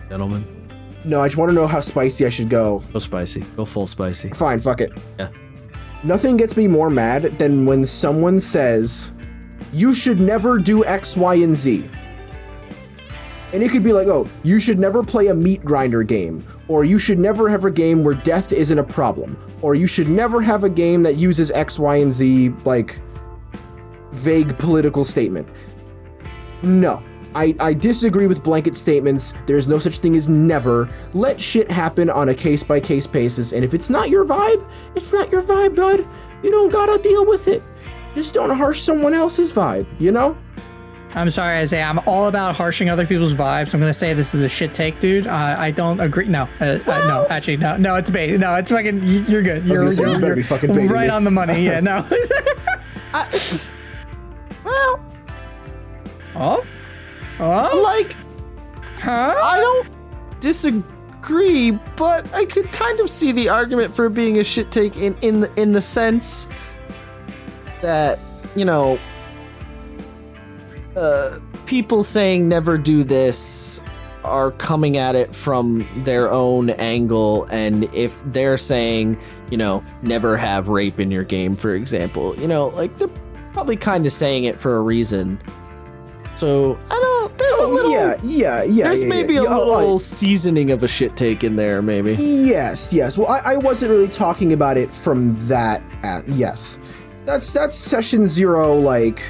Gentlemen. No, I just want to know how spicy I should go. Go spicy. Go full spicy. Fine, fuck it. Yeah. Nothing gets me more mad than when someone says, you should never do X, Y, and Z. And it could be like, oh, you should never play a meat grinder game, or you should never have a game where death isn't a problem, or you should never have a game that uses X, Y, and Z, like, vague political statement. No. I disagree with blanket statements. There's no such thing as never. Let shit happen on a case-by-case basis, and if it's not your vibe, it's not your vibe, bud. You don't gotta deal with it. Just don't harsh someone else's vibe, you know? I'm sorry, Isaiah. I'm all about harshing other people's vibes. I'm gonna say this is a shit take, dude. I don't agree. No, no, actually, no. No, it's bait. No, it's fucking. You're good. You're better be fucking baiting right me. on the money. Yeah, no. Well, Oh, like, huh? I don't disagree, but I could kind of see the argument for it being a shit take in the sense that, you know, people saying never do this are coming at it from their own angle, and if they're saying, you know, never have rape in your game, for example, you know, like, they're probably kind of saying it for a reason. So I don't. There's a little. Yeah. There's maybe a little seasoning of a shit take in there, maybe. Yes. Well, I wasn't really talking about it from that. Yes, that's session 0. Like,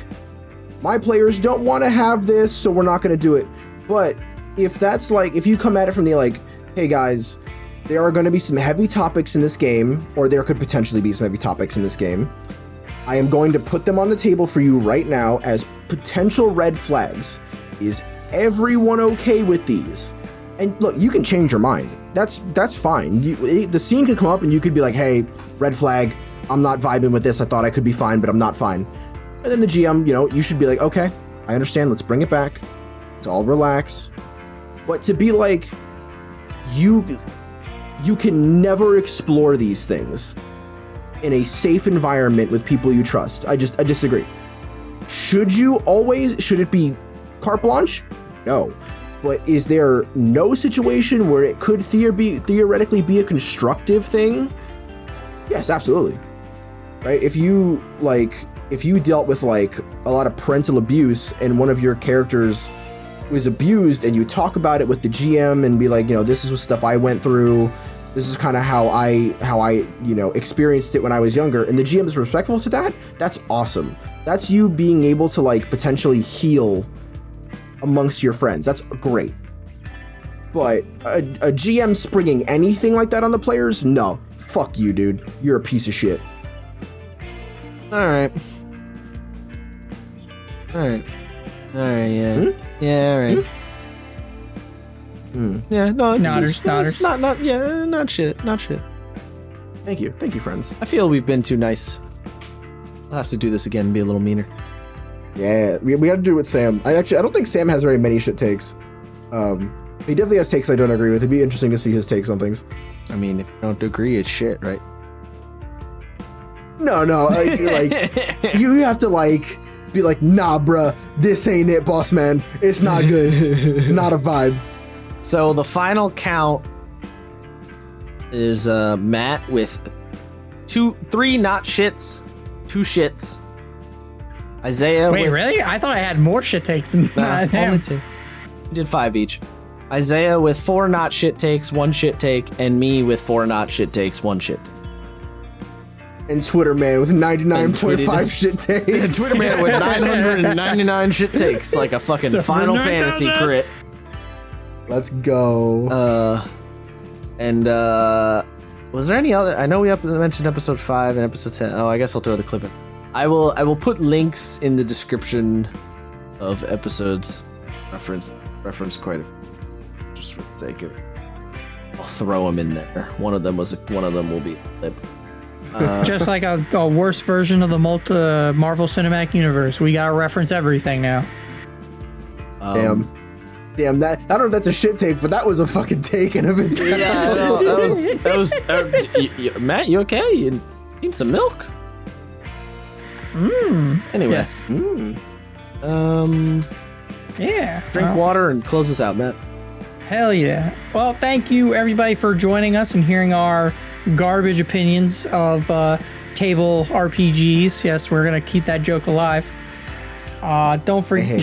my players don't want to have this, so we're not going to do it. But if that's like, if you come at it from the like, hey guys, there are going to be some heavy topics in this game, or there could potentially be some heavy topics in this game. I am going to put them on the table for you right now as potential red flags. Is everyone okay with these? And look, you can change your mind. That's fine. The scene could come up and you could be like, hey, red flag, I'm not vibing with this. I thought I could be fine, but I'm not fine. And then the GM, you know, you should be like, okay, I understand. Let's bring it back. Let's all relax. But to be like, you can never explore these things in a safe environment with people you trust. I disagree. Should it be carte blanche? No. But is there no situation where it could theoretically be a constructive thing? Yes, absolutely. Right? If you dealt with like a lot of parental abuse and one of your characters was abused and you talk about it with the GM and be like, you know, this is stuff I went through. This is kind of how I, you know, experienced it when I was younger, and the GM is respectful to that. That's awesome. That's you being able to like potentially heal amongst your friends. That's great. But a GM springing anything like that on the players, no. Fuck you, dude. You're a piece of shit. All right. Yeah. Yeah. All right. Yeah, no, it's Nodders. Not shit. Thank you, friends. I feel we've been too nice. I'll have to do this again and be a little meaner. Yeah, we got to do it with Sam. I don't think Sam has very many shit takes. He definitely has takes I don't agree with. It'd be interesting to see his takes on things. I mean, if you don't agree, it's shit, right? No, like you have to like be like, nah, bruh, this ain't it, boss man. It's not good. Not a vibe. So the final count is Matt with 3 not shits, 2 shits. Isaiah Wait, with... really? I thought I had more shit takes than that. Only 2. We did 5 each. Isaiah with 4 not shit takes, 1 shit take, and me with 4 not shit takes, 1 shit. And Twitter man with 99.5 shit takes. Twitter man with 999 shit takes, like a fucking Final Fantasy crit. Let's go. Was there any other? I know we mentioned episode 5 and episode 10. Oh, I guess I'll throw the clip in. I will put links in the description of episodes. Reference quite a few, just for the sake of it. I'll throw them in there. One of them will be a clip. Just like a worse version of the Marvel Cinematic Universe. We gotta reference everything now. Damn, that I don't know if that's a shit take, but that was a fucking take in of itself. Yeah, that was Matt, you okay? You need some milk? Anyway. Yes. Yeah. Drink water and close us out, Matt. Hell yeah. Well, thank you everybody for joining us and hearing our garbage opinions of table RPGs. Yes, we're gonna keep that joke alive. Don't forget.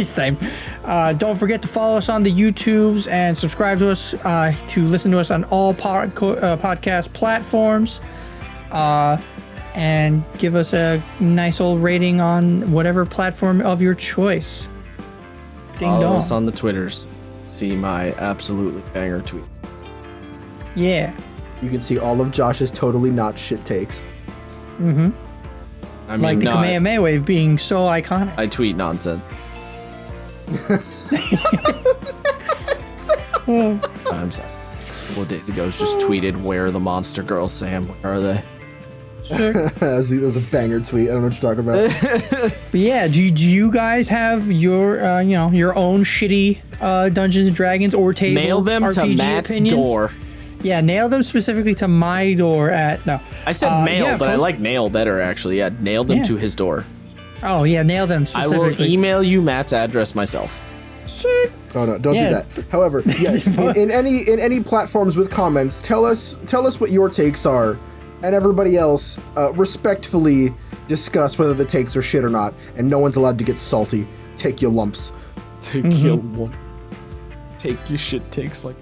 Same. Don't forget to follow us on the YouTubes and subscribe to us to listen to us on all podcast platforms. And give us a nice old rating on whatever platform of your choice. Ding Follow dong. us on the Twitters. See my absolutely banger tweet. Yeah. You can see all of Josh's totally not shit takes. I mean, Like the no, Kamehameha wave being so iconic. I tweet nonsense. I'm sorry. A couple of days ago, just tweeted, "Where are the monster girls, Sam? Where are they?" That was a banger tweet. I don't know what you're talking about. But yeah, do you guys have your your own shitty Dungeons and Dragons or table Nail them RPG to Matt's opinions? door. Yeah, nail them specifically to my door at no. I said mail, yeah, but I like nail better actually. Yeah, nail them Yeah. to his door. Oh yeah, nail them I specifically. will email you Matt's address myself. Sick. Oh no, don't Yeah. do that. However, yes, in any platforms with comments, tell us what your takes are, and everybody else respectfully discuss whether the takes are shit or not, and no one's allowed to get salty. Take your lumps. Take your one. Take your shit takes like.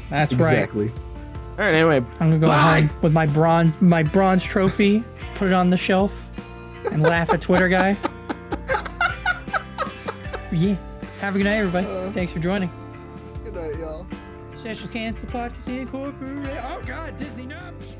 That's right. Exactly. All right. Anyway, I'm gonna go bye. home with my bronze trophy, put it on the shelf, and laugh at Twitter guy. Yeah. Have a good night, everybody. Thanks for joining. Good night, y'all. Sessions Cancel Podcast Incorporated. Oh God, Disney Nubs.